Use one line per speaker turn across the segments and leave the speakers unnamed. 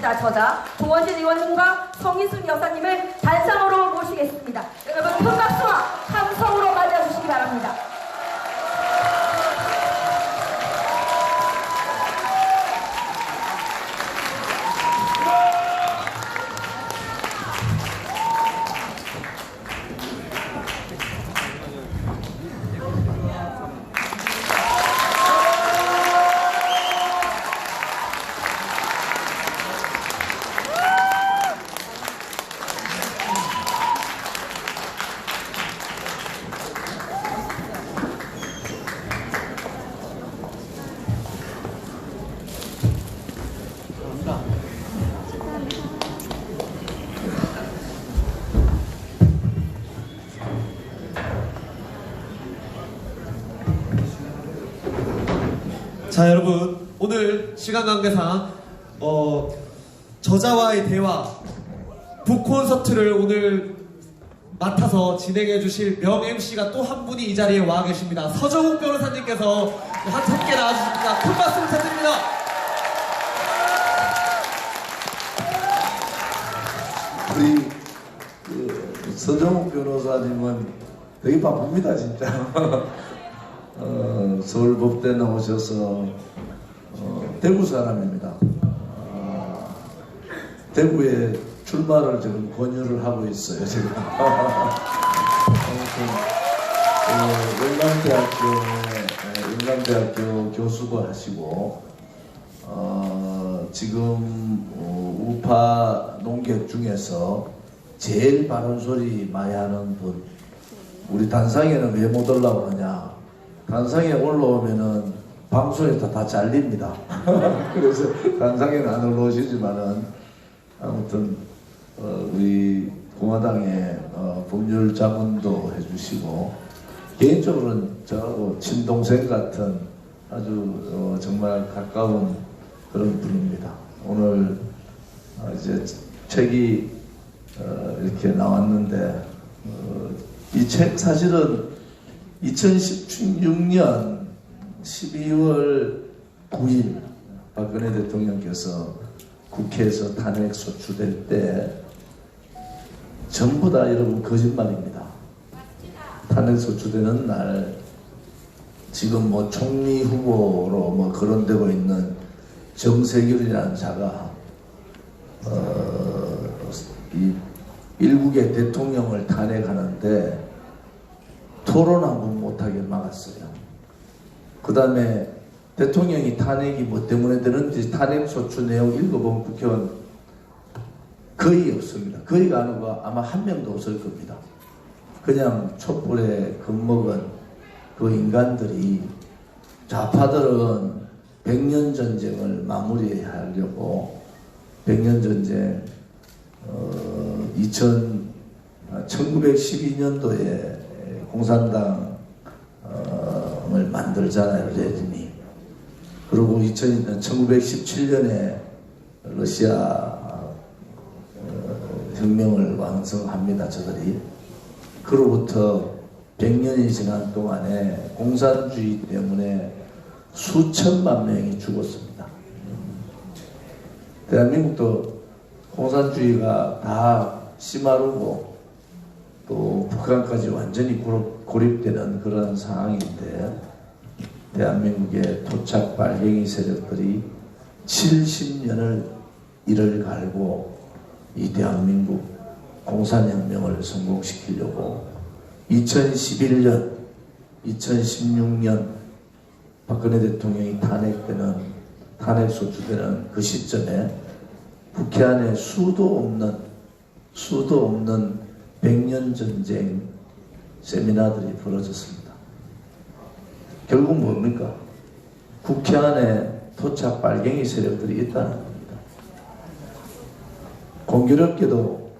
기자 저자 조원진 의원님과 성인순 여사님을 단상으로 모시겠습니다. 여러분 큰 박수와 함성으로 맞아주시기 바랍니다.
자, 여러분, 오늘 시간 관계상 저자와의 대화 북콘서트를 오늘 맡아서 진행해 주실 명 MC가 또 한 분이 이 자리에 와 계십니다. 서정욱 변호사님께서 함께 나와주십니다. 큰 박수 부탁드립니다.
우리 서정욱 변호사님은 되게 바쁩니다, 진짜. 서울법대 나오셔서 대구 사람입니다. 대구에 출마를 지금 권유를 하고 있어요, 지금. 영남대학교 교수도 하시고 지금 우파 농객 중에서 제일 바른 소리 많이 하는 분. 우리 단상에는 왜 못 올라오느냐? 단상에 올라오면은 방송에서 다 잘립니다. 그래서 단상에는 안 올라오시지만은 아무튼 우리 공화당의 법률 자문도 해주시고 개인적으로는 저하고 친동생 같은 아주 정말 가까운 그런 분입니다. 오늘 이제 책이 이렇게 나왔는데 이 책 사실은 2016년 12월 9일 박근혜 대통령께서 국회에서 탄핵 소추될 때 전부 다 여러분 거짓말입니다. 탄핵 소추되는 날 지금 뭐 총리 후보로 뭐 거론되고 있는 정세균이라는 자가 이 일국의 대통령을 탄핵하는데 토론 한 번 못하게 막았어요. 그 다음에 대통령이 탄핵이 뭐 때문에 되는지 탄핵 소추 내용 읽어본 국회의원 거의 없습니다. 거의가 아니고 아마 한 명도 없을 겁니다. 그냥 촛불에 겁먹은 그 인간들이 좌파들은 백년 전쟁을 마무리하려고 백년 전쟁 1912년도에 공산당을 만들잖아요, 레닌이. 그리고 1917년에 러시아 혁명을 완성합니다, 저들이. 그로부터 100년이 지난 동안에 공산주의 때문에 수천만 명이 죽었습니다. 대한민국도 공산주의가 다 심화르고 또 북한까지 완전히 고립되는 그런 상황인데 대한민국의 토착 빨갱이 세력들이 70년을 이를 갈고 이 대한민국 공산혁명을 성공시키려고 2011년, 2016년 박근혜 대통령이 탄핵 소추되는 그 시점에 국회 안에 수도 없는 백년 전쟁 세미나들이 벌어졌습니다. 결국 뭡니까? 국회 안에 토착 빨갱이 세력들이 있다는 겁니다. 공교롭게도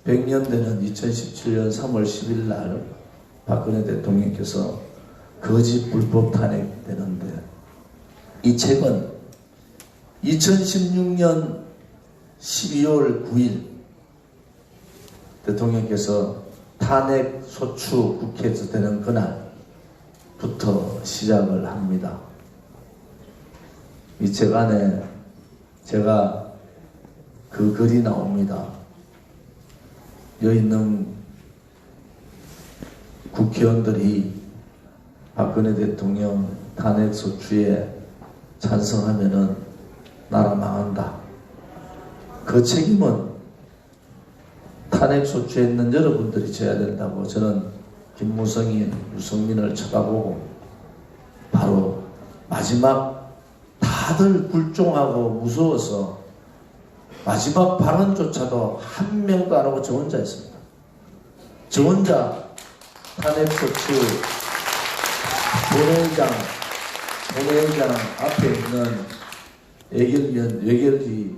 100년 되는 2017년 3월 10일 날 박근혜 대통령께서 거짓 불법 탄핵되는데 이 책은 2016년 12월 9일 대통령께서 탄핵 소추 국회에서 되는 그날부터 시작을 합니다. 이 책 안에 제가 그 글이 나옵니다. 여기 있는 국회의원들이 박근혜 대통령 탄핵소추에 찬성하면은 나라 망한다. 그 책임은 탄핵소추에 있는 여러분들이 져야 된다고 저는 김무성이 유승민을 쳐다보고 바로 마지막 다들 굴종하고 무서워서 마지막 발언조차도 한 명도 안 하고 저 혼자 했습니다. 저 혼자 탄핵소추 본회의장 앞에 있는 외결위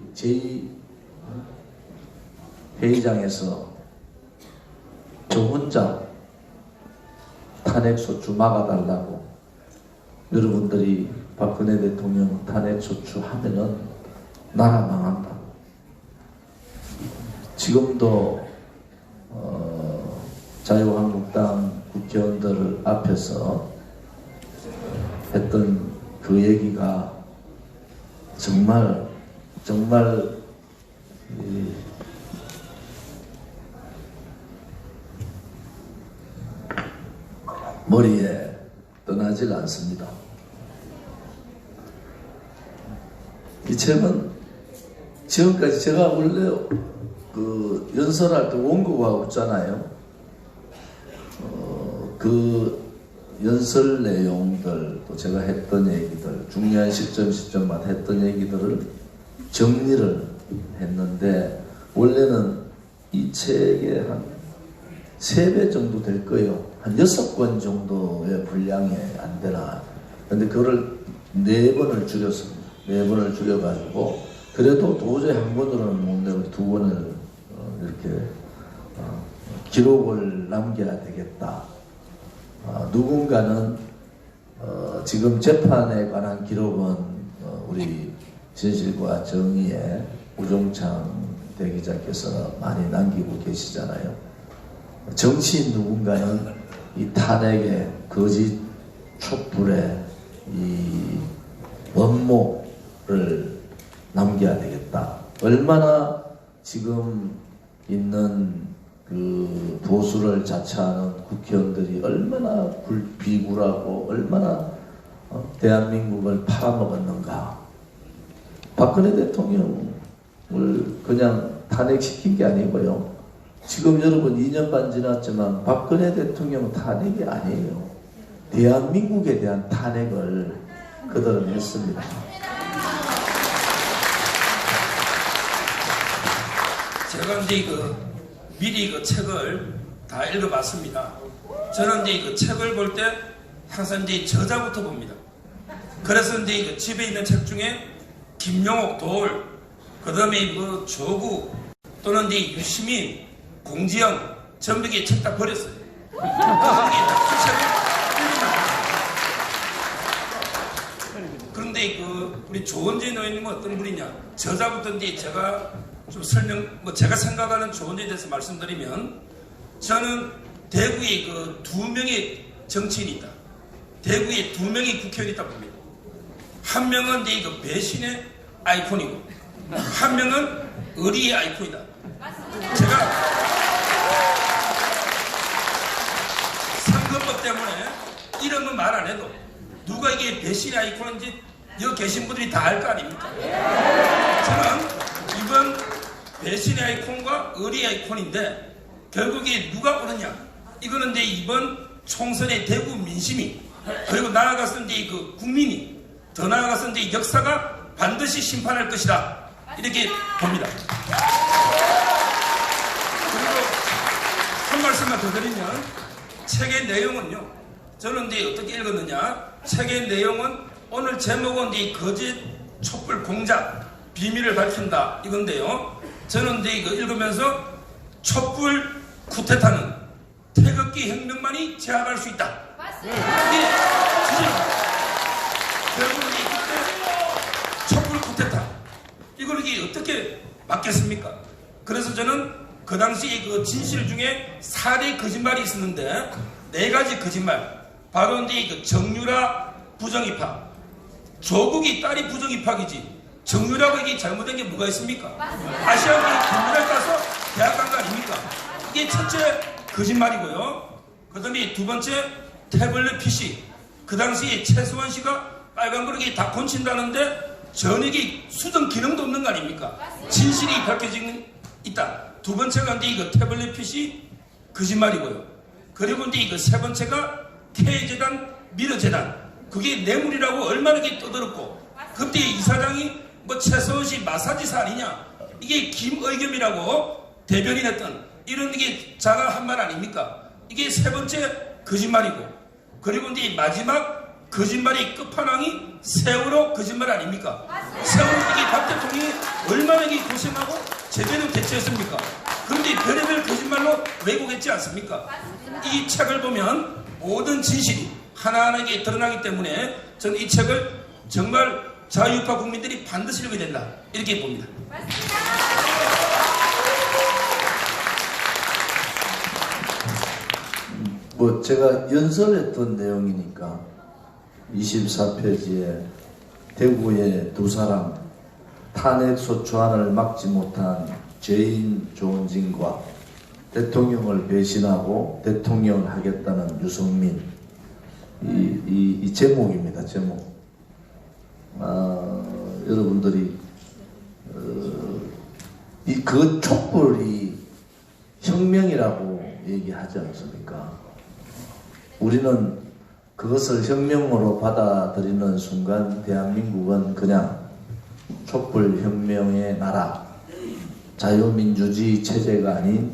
제2회의장에서 저 혼자 탄핵소추 막아달라고, 여러분들이 박근혜 대통령 탄핵소추 하면은 나라 망한다. 지금도 자유한국당 국회의원들 앞에서 했던 그 얘기가 정말 머리에 떠나질 않습니다. 이 책은 지금까지 제가 원래 그 연설할 때 원고가 없잖아요. 그 연설 내용들, 또 제가 했던 얘기들, 중요한 시점마다 했던 얘기들을 정리를 했는데, 원래는 이 책에 한 3배 정도 될 거예요. 한 6권 정도의 분량이 안 되나. 근데 그거를 4번을 줄였습니다. 4번을 줄여가지고, 그래도 도저히 한 권으로는 못 내고 2권을 이렇게 기록을 남겨야 되겠다. 누군가는 지금 재판에 관한 기록은 우리 진실과 정의의 우종창 대기자께서 많이 남기고 계시잖아요. 정치인 누군가는 이 탄핵의 거짓 촛불의 이 원모를 남겨야 되겠다. 얼마나 지금 있는 그 보수를 자처하는 국회의원들이 얼마나 비굴하고 얼마나 대한민국을 팔아먹었는가. 박근혜 대통령을 그냥 탄핵시킨 게 아니고요. 지금 여러분 2년 반 지났지만 박근혜 대통령 탄핵이 아니에요. 대한민국에 대한 탄핵을 그들은 했습니다.
제가 이제 미리 그 책을 다 읽어봤습니다. 저는 이제 그 책을 볼 때 항상 이제 저자부터 봅니다. 그래서 이제 그 집에 있는 책 중에 김용옥, 돌, 그 다음에 뭐 조국, 또는 이제 유시민, 공지영, 전부 게 책 다 버렸어요. 그 책을 읽습니다. 그런데 그 우리 조원재 의원님은 어떤 분이냐? 저자부터 이제 제가 좀 제가 생각하는 조언에 대해서 말씀드리면, 저는 대구에 그 2명의 정치인이 있다. 대구에 2명의 국회의원이 있다 봅니다. 한 명은 이제 그 배신의 아이콘이고, 한 명은 의리의 아이콘이다. 제가 선거법 때문에 이런 건 말 안 해도 누가 이게 배신의 아이콘인지 여기 계신 분들이 다 알 거 아닙니까? 저는 이번 배신의 아이콘과 의리의 아이콘인데, 결국에 누가 오느냐? 이거는 이제 이번 총선의 대구 민심이, 그리고 나아가서 이제 그 국민이, 더 나아가서 이제 역사가 반드시 심판할 것이다. 이렇게 봅니다. 그리고 한 말씀만 더 드리면, 책의 내용은요, 저는 이제 어떻게 읽었느냐? 책의 내용은 오늘 제목은 이제 거짓 촛불 공작, 비밀을 밝힌다. 이건데요. 저는 이제 이거 읽으면서 촛불 쿠데타는 태극기 혁명만이 제압할 수 있다. 맞습니다. 이게 주제입니다. 결국은 그때 촛불 쿠데타, 이걸 이게 어떻게 막겠습니까? 그래서 저는 그 당시 그 진실 중에 4대 거짓말이 있었는데, 4가지 거짓말. 바로 이제 그 정유라 부정입학, 조국이 딸이 부정입학이지 정유라고 이게 잘못된 게 뭐가 있습니까? 아시아권이 정유라에 따서 대학 간 거 아닙니까? 이게 첫째 거짓말이고요. 그 다음에 두 번째 태블릿 PC. 그 당시 최수원 씨가 빨간 그릇이 다 건친다는데 전액이 수정 기능도 없는 거 아닙니까? 진실이 밝혀지는 있다. 두 번째가 이제 이거 태블릿 PC 거짓말이고요. 그리고 이제 이거 세 번째가 K재단 미르재단 그게 뇌물이라고 얼마나 떠들었고 그때 이사장이 뭐 최서원 씨 마사지사 아니냐 이게 김의겸이라고 대변인 했던 이런 게 자가 한 말 아닙니까? 이게 세 번째 거짓말이고 그리고 이제 마지막 거짓말이 끝판왕이 세월호 거짓말 아닙니까? 세월호 이게 박 대통령이 얼마나 고생하고 제대로 대처했습니까? 그런데 별의별 거짓말로 왜곡했지 않습니까? 이 책을 보면 모든 진실이 하나하나 드러나기 때문에 저는 이 책을 정말 자유우파 국민들이 반드시 읽어야 된다 이렇게 봅니다.
뭐 제가 연설했던 내용이니까 24페이지에 대구의 두 사람 탄핵소추안을 막지 못한 죄인 조은진과 대통령을 배신하고 대통령을 하겠다는 유승민 이 제목입니다. 제목. 여러분들이 그 촛불이 혁명이라고 얘기하지 않습니까? 우리는 그것을 혁명으로 받아들이는 순간 대한민국은 그냥 촛불혁명의 나라, 자유민주주의 체제가 아닌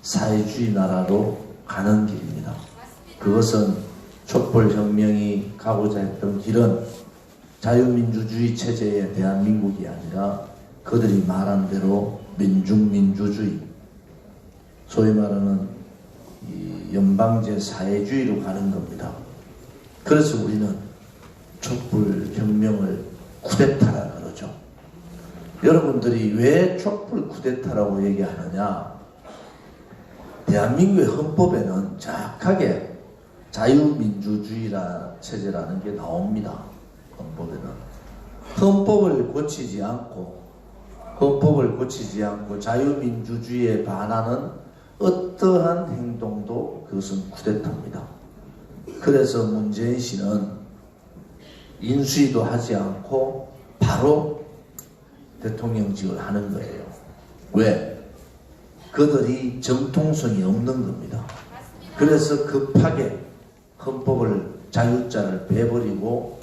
사회주의 나라로 가는 길입니다. 그것은 촛불혁명이 가고자 했던 길은 자유민주주의 체제의 대한민국이 아니라 그들이 말한 대로 민중민주주의, 소위 말하는 이 연방제 사회주의로 가는 겁니다. 그래서 우리는 촛불혁명을 쿠데타라 그러죠. 여러분들이 왜 촛불 쿠데타라고 얘기하느냐? 대한민국의 헌법에는 정확하게 자유민주주의라 체제라는 게 나옵니다. 헌법에는. 헌법을 고치지 않고 자유민주주의에 반하는 어떠한 행동도 그것은 쿠데타입니다. 그래서 문재인 씨는 인수위도 하지 않고 바로 대통령직을 하는 거예요. 왜? 그들이 정통성이 없는 겁니다. 그래서 급하게 헌법을 자유자를 빼버리고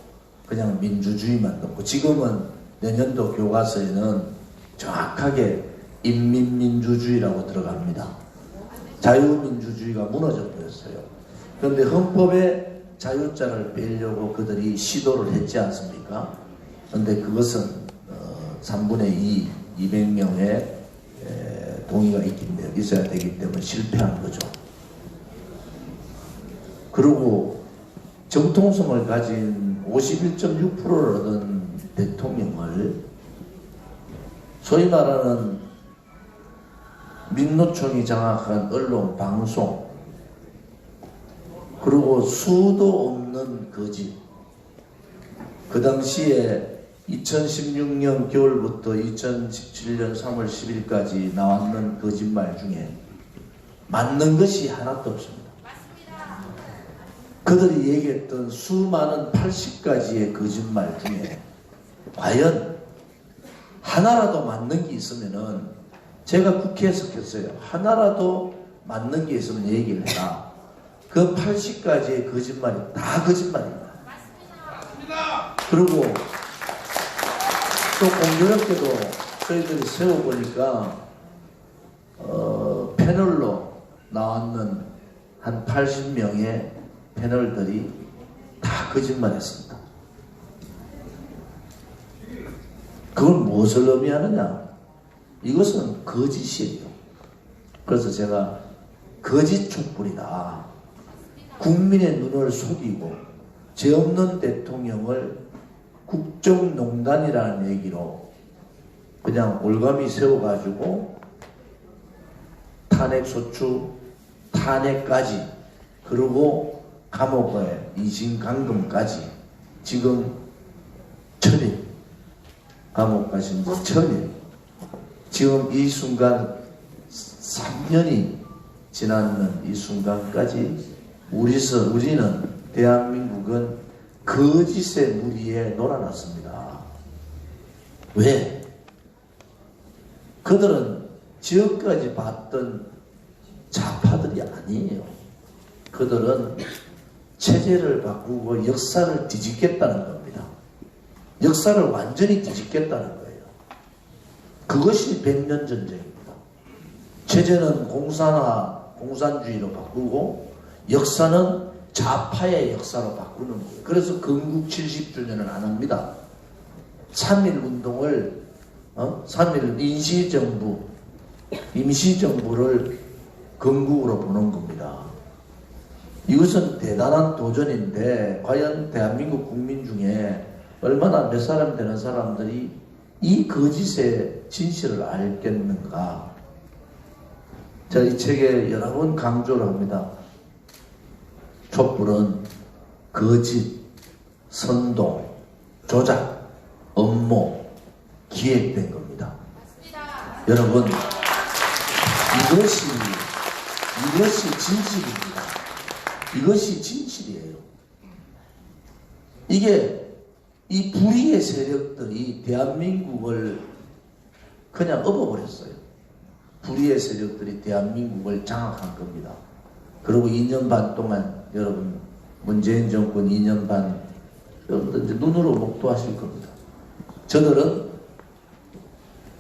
그냥 민주주의만 넣고 지금은 내년도 교과서에는 정확하게 인민민주주의라고 들어갑니다. 자유민주주의가 무너져 버렸어요. 그런데 헌법에 자유자를 빼려고 그들이 시도를 했지 않습니까? 그런데 그것은 3분의 2, 200명의 동의가 있어야 되기 때문에 실패한 거죠. 그리고 정통성을 가진 51.6%를 얻은 대통령을 소위 말하는 민노총이 장악한 언론, 방송 그리고 수도 없는 거짓. 그 당시에 2016년 겨울부터 2017년 3월 10일까지 나왔는 거짓말 중에 맞는 것이 하나도 없습니다. 그들이 얘기했던 수많은 80가지의 거짓말 중에 과연 하나라도 맞는 게 있으면은 제가 국회에서 했어요. 하나라도 맞는 게 있으면 얘기를 해라. 그 80가지의 거짓말이 다 거짓말입니다. 그리고 또 공교롭게도 저희들이 세워보니까 패널로 나왔는 한 80명의 패널들이 다 거짓말했습니다. 그건 무엇을 의미하느냐? 이것은 거짓이에요. 그래서 제가 거짓 촛불이다. 국민의 눈을 속이고 죄 없는 대통령을 국정농단이라는 얘기로 그냥 올가미 세워가지고 탄핵소추, 탄핵까지 그리고 감옥에 이신강금까지 지금 처리 감옥 가신 지 1000일. 지금 이 순간 3년이 지났는 이 순간까지 우리는 대한민국은 거짓의 무리에 놀아났습니다. 왜? 그들은 지금까지 봤던 좌파들이 아니에요. 그들은 체제를 바꾸고 역사를 뒤집겠다는 겁니다. 역사를 완전히 뒤집겠다는 거예요. 그것이 100년 전쟁입니다. 체제는 공산주의로 바꾸고 역사는 좌파의 역사로 바꾸는 거예요. 그래서 건국 70주년을 안 합니다. 3.1 운동을 3.1 임시정부를 건국으로 보는 겁니다. 이것은 대단한 도전인데 과연 대한민국 국민 중에 얼마나 몇 사람 되는 사람들이 이 거짓의 진실을 알겠는가. 자, 이 책에 여러 번 강조를 합니다. 촛불은 거짓, 선동, 조작, 업무, 기획된 겁니다. 여러분, 이것이 진실입니다. 이것이 진실이에요. 이게 이 불의의 세력들이 대한민국을 그냥 엎어버렸어요. 불의의 세력들이 대한민국을 장악한 겁니다. 그리고 2년 반 동안 여러분 문재인 정권 2년 반 여러분들 이제 눈으로 목도하실 겁니다. 저들은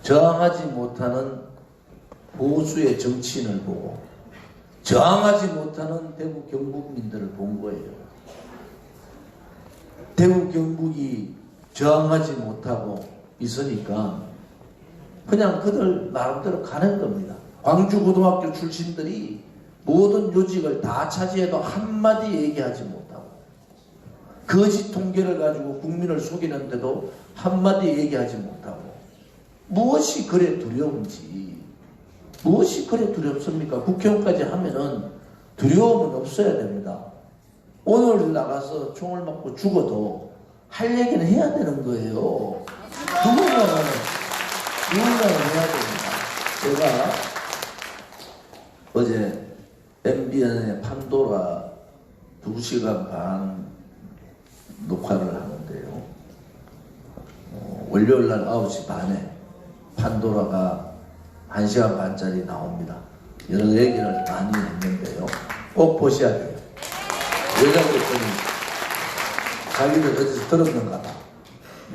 저항하지 못하는 보수의 정치인을 보고 저항하지 못하는 대구 경북민들을 본 거예요. 대구 경북이 저항하지 못하고 있으니까 그냥 그들 나름대로 가는 겁니다. 광주고등학교 출신들이 모든 요직을 다 차지해도 한마디 얘기하지 못하고 거짓 통계를 가지고 국민을 속이는데도 한마디 얘기하지 못하고 무엇이 그래 두려운지 무엇이 그래 두렵습니까? 국회의원까지 하면은 두려움은 없어야 됩니다. 오늘 나가서 총을 맞고 죽어도 할 얘기는 해야 되는 거예요. 누군가는 해야 됩니다. 제가 어제 MBN의 판도라 2시간 반 녹화를 하는데요. 월요일날 9시 반에 판도라가 1시간 반짜리 나옵니다. 여러 얘기를 많이 했는데요. 꼭 보셔야 돼요. 왜냐 그랬더니 자기들 어디서 들었는가 봐.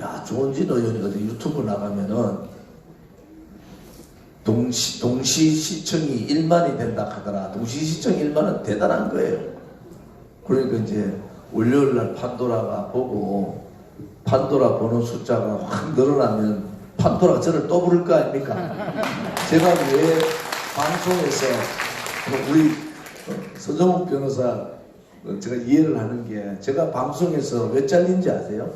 야, 조은진 의원이 어디 유튜브 나가면은 동시 시청이 1만이 된다 하더라. 동시 시청 1만은 대단한 거예요. 그러니까 이제 월요일날 판도라가 보고 판도라 보는 숫자가 확 늘어나면 판도라가 저를 또 부를 거 아닙니까? 제가 왜 방송에서 우리 서정욱 변호사 제가 이해를 하는 게 제가 방송에서 왜 잘린지 아세요?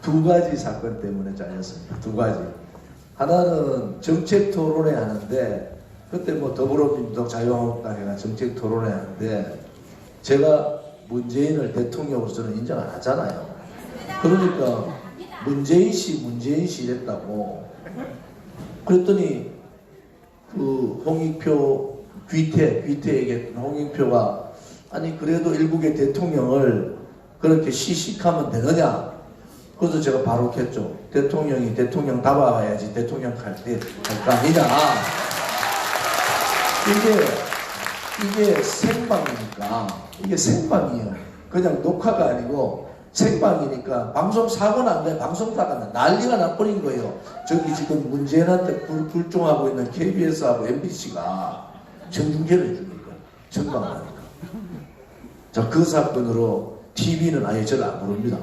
2가지 사건 때문에 잘렸습니다. 2가지. 하나는 정책 토론회 하는데 그때 뭐 더불어민주당 자유한국당 해가 정책 토론회 하는데 제가 문재인을 대통령으로 저는 인정 안 하잖아요. 그러니까 문재인 씨 이랬다고. 그랬더니 그 홍익표 귀태 얘기했던 홍익표가 아니 그래도 일국의 대통령을 그렇게 시식하면 되느냐. 그래서 제가 바로 했죠. 대통령이 대통령 답아야지 대통령 할 때 할 거 아니냐. 이게 생방이니까 이게 생방이에요. 그냥 녹화가 아니고 생방이니까 방송 사고 난데 방송 사고는 난리가 나버린 거예요. 저기 지금 문재인한테 불종하고 있는 KBS하고 MBC가 정중계를 해주니까 생방하니까. 자, 그 사건으로 TV는 아예 저를 안 부릅니다.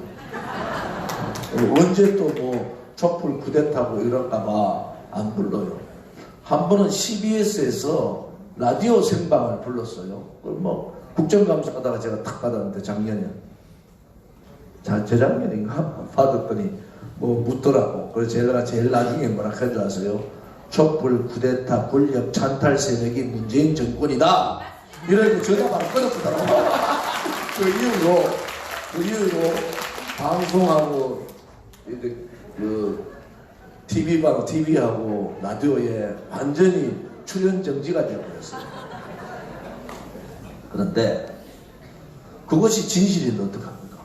언제 또 뭐 촛불 쿠데타고 이럴까봐 안 불러요. 한 번은 CBS에서 라디오 생방을 불렀어요. 뭐 국정감사 하다가 제가 탁 받았는데 작년에 재작년인가 받았더니 뭐 묻더라고. 그래서 제가 제일 나중에 뭐라 할 줄 아세요? 촛불 쿠데타 권력 찬탈 세력이 문재인 정권이다. 이래서 전화 바로 끊었더라고. 그 이후로 방송하고 그 TV하고 라디오에 완전히 출연 정지가 되어버렸어요. 그런데 그것이 진실인데 어떡합니까?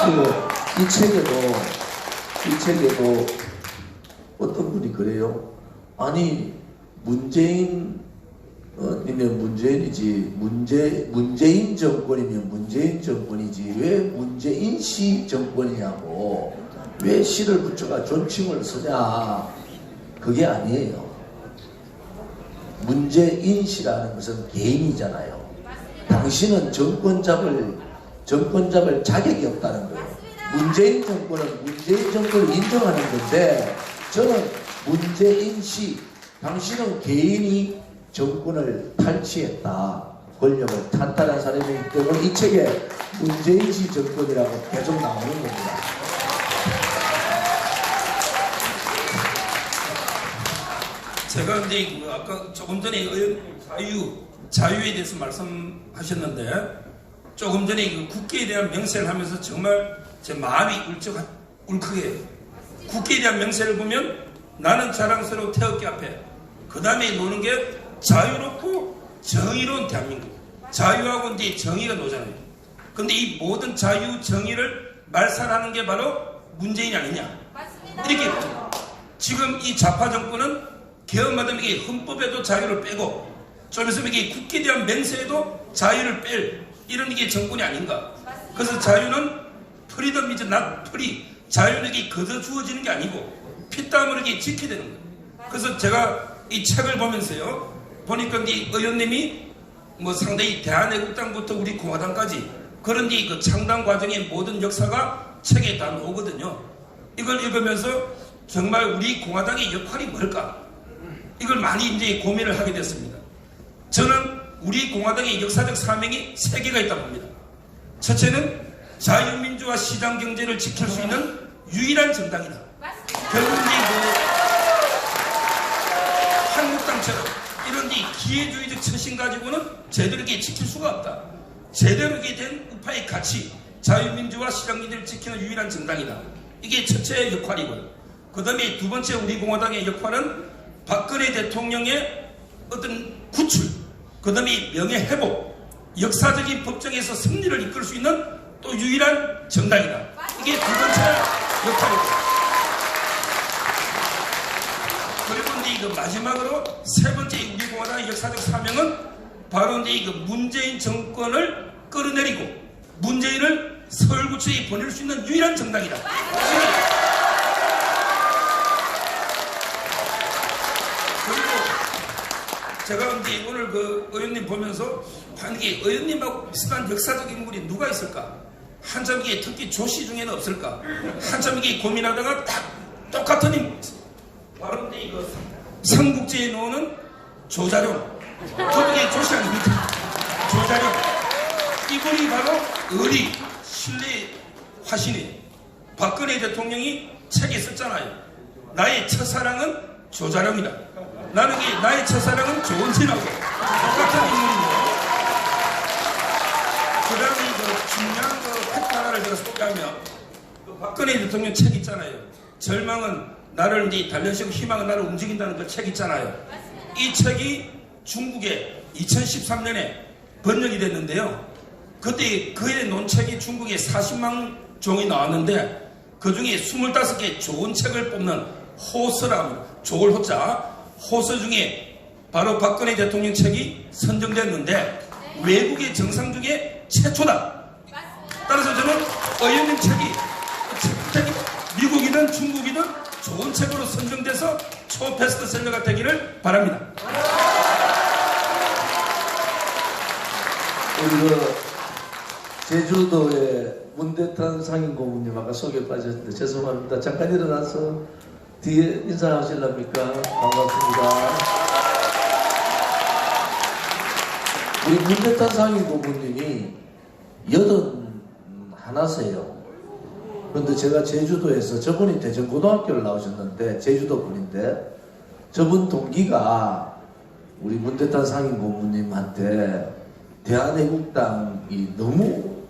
그리고 이 책에도 어떤 분이 그래요. 아니 문재인 이면 문재인이지 문재인 정권이면 문재인 정권이지 왜 문재인 씨 정권이냐고 왜 시를 붙여가 존칭을 쓰냐. 그게 아니에요. 문재인 씨라는 것은 개인이잖아요. 당신은 정권 잡을 자격이 없다는 거예요. 문재인 정권은 문재인 정권을 인정하는 건데 저는 문재인 씨, 당신은 개인이 정권을 탈취했다. 권력을 탄탈한 사람이기 때문에 이 책에 문재인 씨 정권이라고 계속 나오는 겁니다.
제가 근데 아까 조금 전에 자유에 대해서 말씀하셨는데 조금 전에 그 국기에 대한 명세를 하면서 정말 제 마음이 울컥해요. 국기에 대한 명세를 보면 나는 자랑스러워 태극기 앞에 그 다음에 노는 게 자유롭고 정의로운 대한민국. 자유하고 이제 정의가 노잖아요. 근데 이 모든 자유 정의를 말살하는 게 바로 문재인이 아니냐. 이렇게 지금 이 좌파 정권은 개헌마다 이게 헌법에도 자유를 빼고 좀 있으면 이게 국기에 대한 맹세에도 자유를 뺄 이런 이게 정권이 아닌가. 그래서 자유는 프리덤 이즈 낫 프리. 자유는 이게 거저 주어지는 게 아니고 피땀으로 이렇게 지켜야 되는 거예요. 그래서 제가 이 책을 보면서요 보니까 이 의원님이 뭐 상당히 대한애국당부터 우리 공화당까지 그런 그 창당 과정의 모든 역사가 책에 다 나오거든요. 이걸 읽으면서 정말 우리 공화당의 역할이 뭘까? 이걸 많이 이제 고민을 하게 됐습니다. 저는 우리 공화당의 역사적 사명이 3개가 있다고 봅니다. 첫째는 자유민주화 시장 경제를 지킬 수 있는 유일한 정당이다. 결국 이제 한국당처럼 이런 기회주의적 처신 가지고는 제대로 이렇게 지킬 수가 없다. 제대로 이렇게 된 우파의 가치, 자유민주화 시장 경제를 지키는 유일한 정당이다. 이게 첫째 역할이고요. 그 다음에 두 번째 우리 공화당의 역할은 박근혜 대통령의 어떤 구출, 그 다음에 명예회복, 역사적인 법정에서 승리를 이끌 수 있는 또 유일한 정당이다. 이게 두 번째 역할이고. 그리고 이제 이거 마지막으로 세 번째 우리 공화당의 역사적 사명은 바로 이제 이거 문재인 정권을 끌어내리고 문재인을 서울구치소에 보낼 수 있는 유일한 정당이다. 제가 이제 오늘 그 의원님 보면서 이게 의원님하고 비슷한 역사적 인물이 누가 있을까? 한참 이게 특히 조씨 중에는 없을까? 한참 이게 고민하다가 딱 똑같은 인물. 바로 이제 이거 삼국지에 나오는 조자룡. 저도 이게 조씨 아닙니까? 조자룡. 이분이 바로 의리, 신뢰의 화신이에요. 박근혜 대통령이 책에 썼잖아요. 나의 첫사랑은 조자룡이다. 나는 나의 첫사랑은 조원진하고 똑같은 인물인데 그 다음에 중요한 팩트 하나를 제가 소개하면 박근혜 대통령 책 있잖아요. 절망은 나를 이제 단련시키고 희망은 나를 움직인다는 그 책 있잖아요. 이 책이 중국에 2013년에 번역이 됐는데요. 그때 그의 논책이 중국에 40만 종이 나왔는데 그 중에 25개 좋은 책을 뽑는 호서라는 조을호자 호서 중에 바로 박근혜 대통령 책이 선정됐는데 외국의 정상 중에 최초다. 따라서 저는 의원님 책이 미국이든 중국이든 좋은 책으로 선정돼서 초베스트셀러가 되기를 바랍니다.
우리 제주도의 문대탄 상임고문님 아까 소개 빠졌는데 죄송합니다. 잠깐 일어나서 뒤에 인사하실랍니까? 반갑습니다. 우리 문대탄 상임고문님이 81세요. 그런데 제가 제주도에서 저분이 대전고등학교를 나오셨는데 제주도 분인데 저분 동기가 우리 문대탄 상임고문님한테 대한애국당이 너무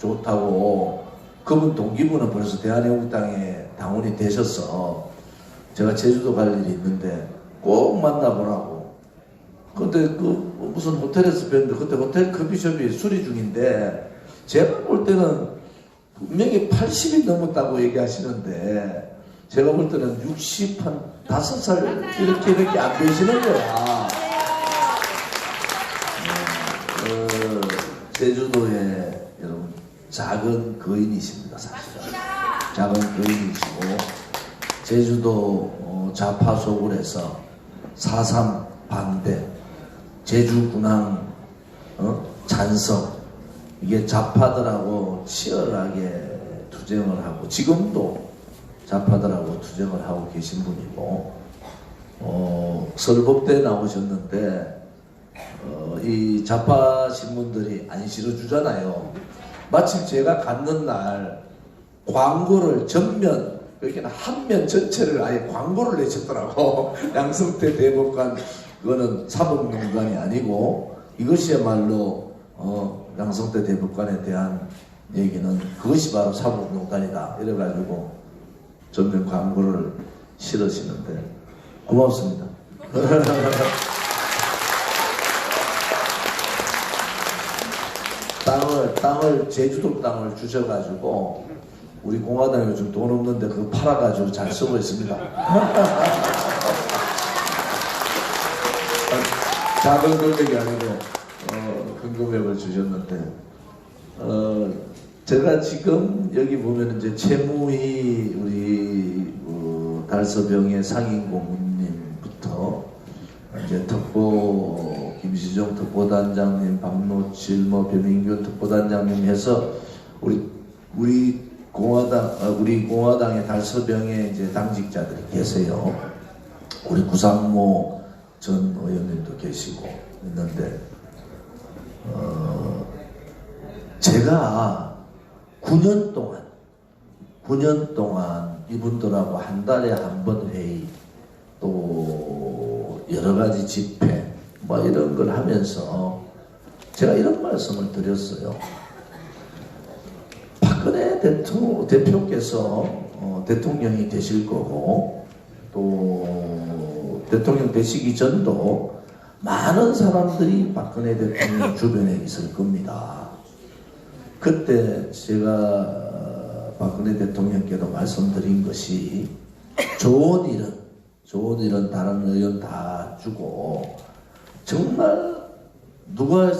좋다고 그분 동기분은 벌써 대한애국당에 당원이 되셔서 제가 제주도 갈 일이 있는데 꼭 만나보라고. 근데 그 무슨 호텔에서 뵀는데 그때 호텔 커피숍이 수리 중인데 제가 볼 때는 분명히 80이 넘었다고 얘기하시는데 제가 볼 때는 60, 한 5살 이렇게 안 되시는 거야. 제주도에 여러분 작은 거인이십니다. 사실은 작은 거인이시고 제주도 좌파 소굴에서 4.3 반대 제주군항 잔성 이게 좌파들하고 치열하게 투쟁을 하고 지금도 좌파들하고 투쟁을 하고 계신 분이고 설법대에 나오셨는데 이 좌파 신문들이 안 실어주잖아요. 마침 제가 갔는 날 광고를 전면 여기는 한 면 전체를 아예 광고를 내셨더라고. 양성태 대법관 그거는 사법농단이 아니고 이것이야말로 양성태 대법관에 대한 얘기는 그것이 바로 사법농단이다 이래가지고 전면 광고를 실으시는데 고맙습니다. 땅을 제주도 땅을 주셔가지고 우리 공화당에 요즘 돈 없는데 그거 팔아가지고 잘 쓰고 있습니다. 작은 금액이 아니고 큰 금액을 주셨는데 제가 지금 여기 보면 이제 채무위 우리 달서병의 상임 고문님부터 이제 특보 김시종 특보단장님, 박노칠, 배민규 특보단장님 해서 우리 공화당의 달서병에 이제 당직자들이 계세요. 우리 구상모 전 의원님도 계시고 있는데 제가 9년 동안 이분들하고 한 달에 한 번 회의 또 여러 가지 집회 뭐 이런 걸 하면서 제가 이런 말씀을 드렸어요. 박근혜 대표께서 대통령이 되실 거고 또 대통령 되시기 전도 많은 사람들이 박근혜 대통령 주변에 있을 겁니다. 그때 제가 박근혜 대통령께도 말씀드린 것이 좋은 일은 다른 의원 다 주고 정말 누가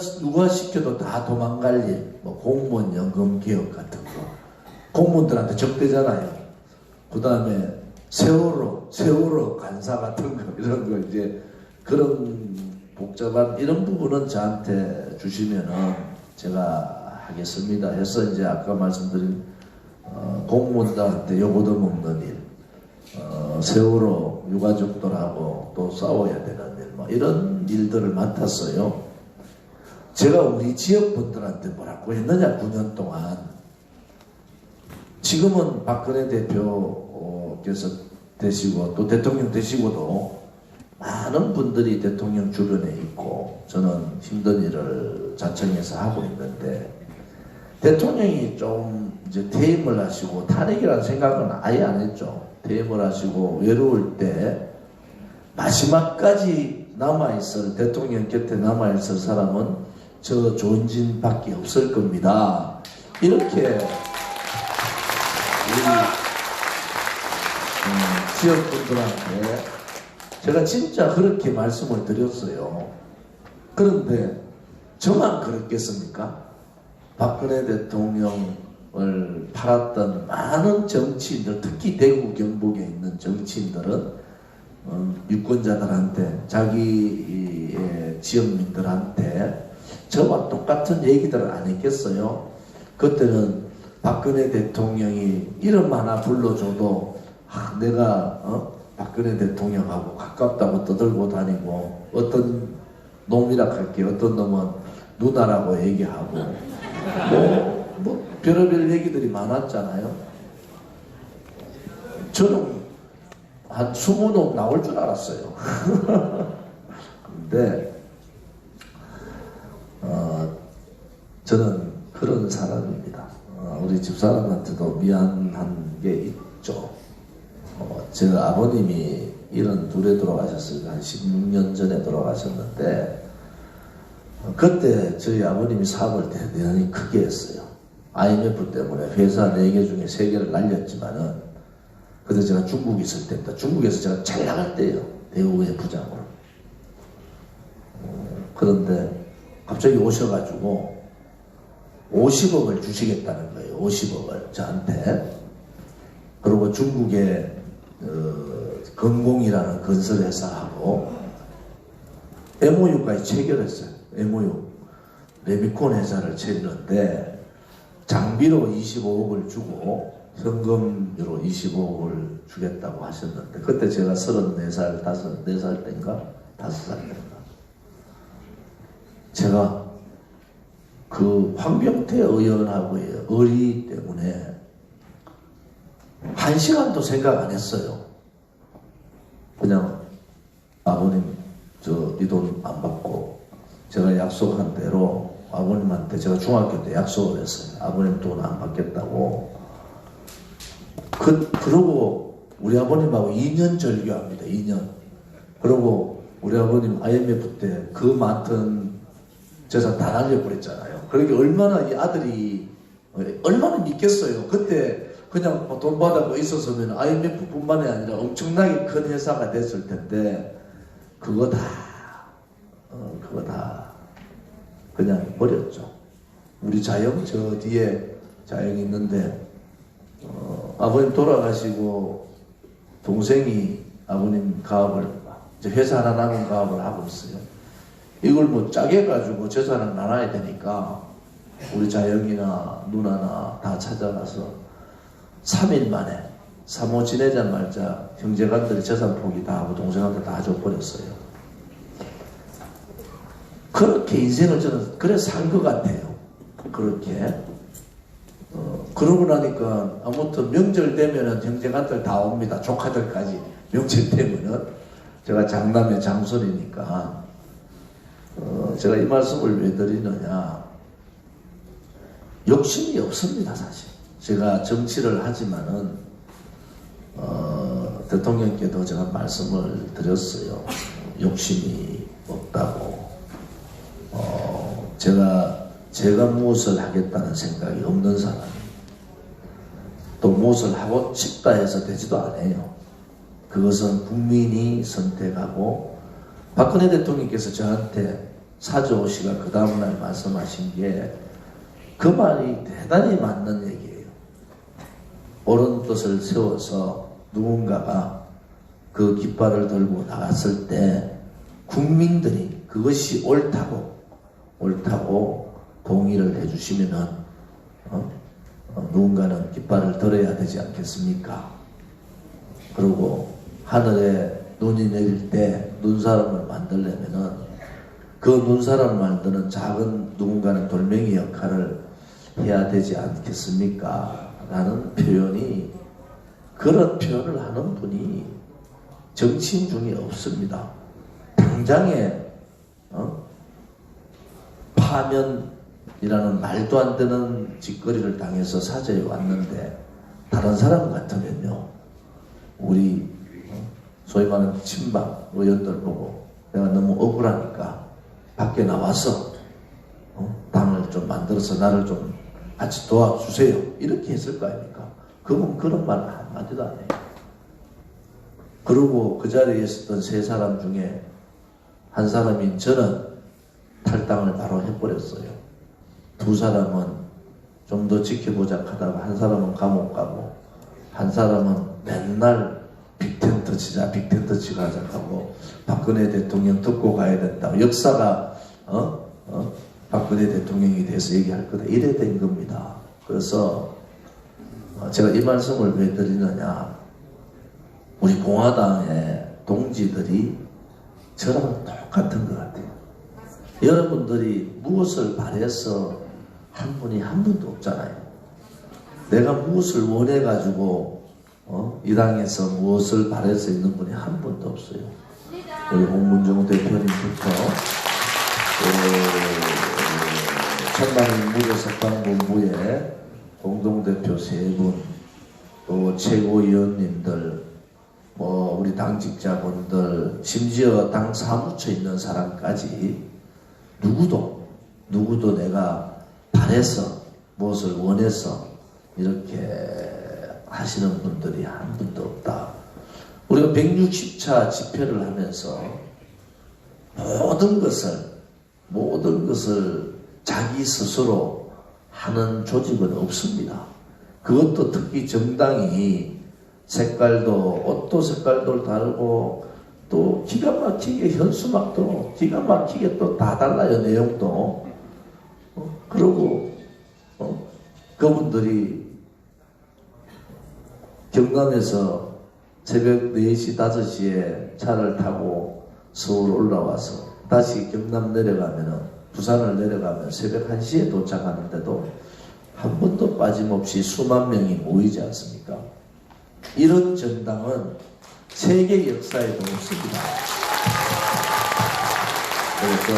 시켜도 다 도망갈 일, 뭐 공무원 연금 개혁 같은 거 공무원들한테 적대잖아요. 그 다음에 세월호 간사 같은 거 이런 거 이제 그런 복잡한 이런 부분은 저한테 주시면은 제가 하겠습니다 해서 이제 아까 말씀드린 공무원들한테 요거도 먹는 일, 세월호 유가족들하고 또 싸워야 되는 일, 뭐 이런 일들을 맡았어요. 제가 우리 지역분들한테 뭐라고 했느냐 9년 동안. 지금은 박근혜 대표께서 되시고 또 대통령 되시고도 많은 분들이 대통령 주변에 있고 저는 힘든 일을 자청해서 하고 있는데 대통령이 좀 이제 퇴임을 하시고 탄핵이라는 생각은 아예 안 했죠. 퇴임을 하시고 외로울 때 마지막까지 남아있을 대통령 곁에 남아있을 사람은 저 존진밖에 없을 겁니다. 이렇게 우리 지역분들한테 제가 진짜 그렇게 말씀을 드렸어요. 그런데 저만 그랬겠습니까? 박근혜 대통령을 팔았던 많은 정치인들, 특히 대구 경북에 있는 정치인들은 유권자들한테 자기의 지역민들한테 저와 똑같은 얘기들을 안 했겠어요. 그때는 박근혜 대통령이 이름 하나 불러줘도 내가 박근혜 대통령하고 가깝다고 떠들고 다니고 어떤 놈이라 할게 어떤 놈은 누나라고 얘기하고 뭐 별의별 얘기들이 많았잖아요. 저는 한 20놈 나올 줄 알았어요. 근데 저는 그런 사람입니다. 우리 집사람한테도 미안한 게 있죠. 제 아버님이 72에 돌아가셨어요. 한 16년 전에 돌아가셨는데 그때 저희 아버님이 사업을 대단히 크게 했어요. IMF 때문에 회사 4개 중에 3개를 날렸지만은 그때 제가 중국에 있을 때입니다. 중국에서 제가 잘 나갈 때예요. 대우의 부장으로. 그런데 갑자기 오셔가지고 50억을 주시겠다는 거예요. 50억을 저한테. 그리고 중국의 건공이라는 건설회사하고 MOU까지 체결했어요. MOU. 레미콘 회사를 체결했는데 장비로 25억을 주고 현금으로 25억을 주겠다고 하셨는데 그때 제가 34살, 4살 때인가? 5살 때인가? 제가 그 황병태 의원하고의 의리 때문에 1시간도 생각 안 했어요. 그냥 아버님 저 이 돈 안 받고 제가 약속한 대로 아버님한테 제가 중학교 때 약속을 했어요. 아버님 돈 안 받겠다고. 그러고 우리 아버님하고 2년 절교합니다. 2년. 그러고 우리 아버님 IMF 때 그 많던 재산 다 날려버렸잖아요. 그러니까 얼마나 이 아들이 얼마나 믿겠어요. 그때 그냥 돈 받아고 있었으면 IMF 뿐만이 아니라 엄청나게 큰 회사가 됐을 텐데 그거 다 그냥 버렸죠. 우리 자영 저 뒤에 자영이 있는데 아버님 돌아가시고 동생이 아버님 가업을 이제 회사 하나 남은 가업을 하고 있어요. 이걸 뭐 짜게 가지고 재산을 나눠야 되니까 우리 자영이나 누나나 다 찾아가서 3일 만에 사모 지내자마자 형제간들이 재산 포기 다 하고 동생한테 다 줘버렸어요. 그렇게 인생을 저는 그래 산 것 같아요. 그렇게 그러고 나니까 아무튼 명절 되면은 형제간들 다 옵니다. 조카들까지 명절 되면은 제가 장남의 장손이니까 제가 이 말씀을 왜 드리느냐, 욕심이 없습니다. 사실 제가 정치를 하지만은 대통령께도 제가 말씀을 드렸어요. 욕심이 없다고. 제가 무엇을 하겠다는 생각이 없는 사람, 또 무엇을 하고 싶다 해서 되지도 않아요. 그것은 국민이 선택하고, 박근혜 대통령께서 저한테 사저오씨가 그 다음날 말씀하신 게 그 말이 대단히 맞는 얘기예요. 옳은 뜻을 세워서 누군가가 그 깃발을 들고 나갔을 때 국민들이 그것이 옳다고 동의를 해주시면은 누군가는 깃발을 들어야 되지 않겠습니까? 그리고 하늘에 눈이 내릴 때 눈사람을 만들려면은 그 눈사람을 만드는 작은 누군가는 돌멩이 역할을 해야 되지 않겠습니까? 라는 표현이, 그런 표현을 하는 분이 정치인 중에 없습니다. 당장에 파면이라는 말도 안 되는 짓거리를 당해서 사저에 왔는데 다른 사람 같으면요, 우리 소위 말하는 친박 의원들 보고 내가 너무 억울하니까 밖에 나와서 당을 좀 만들어서 나를 좀 같이 도와주세요 이렇게 했을 거 아닙니까? 그건 그런 말 한마디도 안 해요. 그리고 그 자리에 있었던 3사람 중에 한 사람인 저는 탈당을 바로 해버렸어요. 2사람은 좀 더 지켜보자 하다가 한 사람은 감옥 가고 한 사람은 맨날 빅텐트 치자 하자고 박근혜 대통령 듣고 가야 된다고, 역사가 박근혜 대통령에 대해서 얘기할 거다 이래 된 겁니다. 그래서 제가 이 말씀을 왜 드리느냐, 우리 공화당의 동지들이 저랑 똑같은 것 같아요. 여러분들이 무엇을 바래서 한 분이 한 분도 없잖아요. 내가 무엇을 원해가지고 이 당에서 무엇을 바래서 있는 분이 한 분도 없어요. 우리 홍문정 대표님부터 천만인 무료석방본부의 공동대표 3분, 또 최고위원님들, 뭐 우리 당직자분들, 심지어 당 사무처에 있는 사람까지 누구도 내가 바래서 무엇을 원해서 이렇게 하시는 분들이 한 분도 없다. 우리가 160차 집회를 하면서 모든 것을 자기 스스로 하는 조직은 없습니다. 그것도 특히 정당이 옷도 색깔도 다르고 또 기가 막히게 현수막도 기가 막히게 또 다 달라요, 내용도. 그러고 그분들이 경남에서 새벽 4시, 5시에 차를 타고 서울 올라와서 다시 경남 내려가면은, 부산을 내려가면 새벽 1시에 도착하는데도 한 번도 빠짐없이 수만 명이 모이지 않습니까? 이런 정당은 세계 역사에도 없습니다. 그래서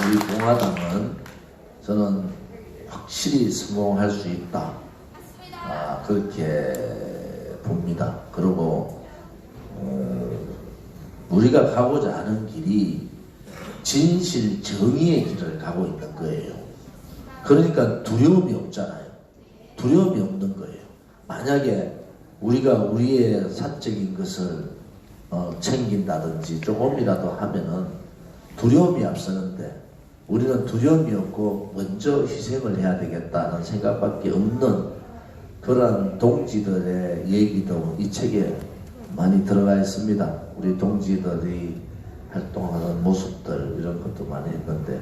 우리 공화당은 저는 확실히 성공할 수 있다. 그렇게 봅니다. 그리고 우리가 가고자 하는 길이 진실 정의의 길을 가고 있는 거예요. 그러니까 두려움이 없잖아요. 두려움이 없는 거예요. 만약에 우리가 우리의 사적인 것을 챙긴다든지 조금이라도 하면은 두려움이 앞서는데, 우리는 두려움이 없고 먼저 희생을 해야 되겠다는 생각밖에 없는 그런 동지들의 얘기도 이 책에 많이 들어가 있습니다. 우리 동지들이 활동하는 모습들, 이런 것도 많이 했는데,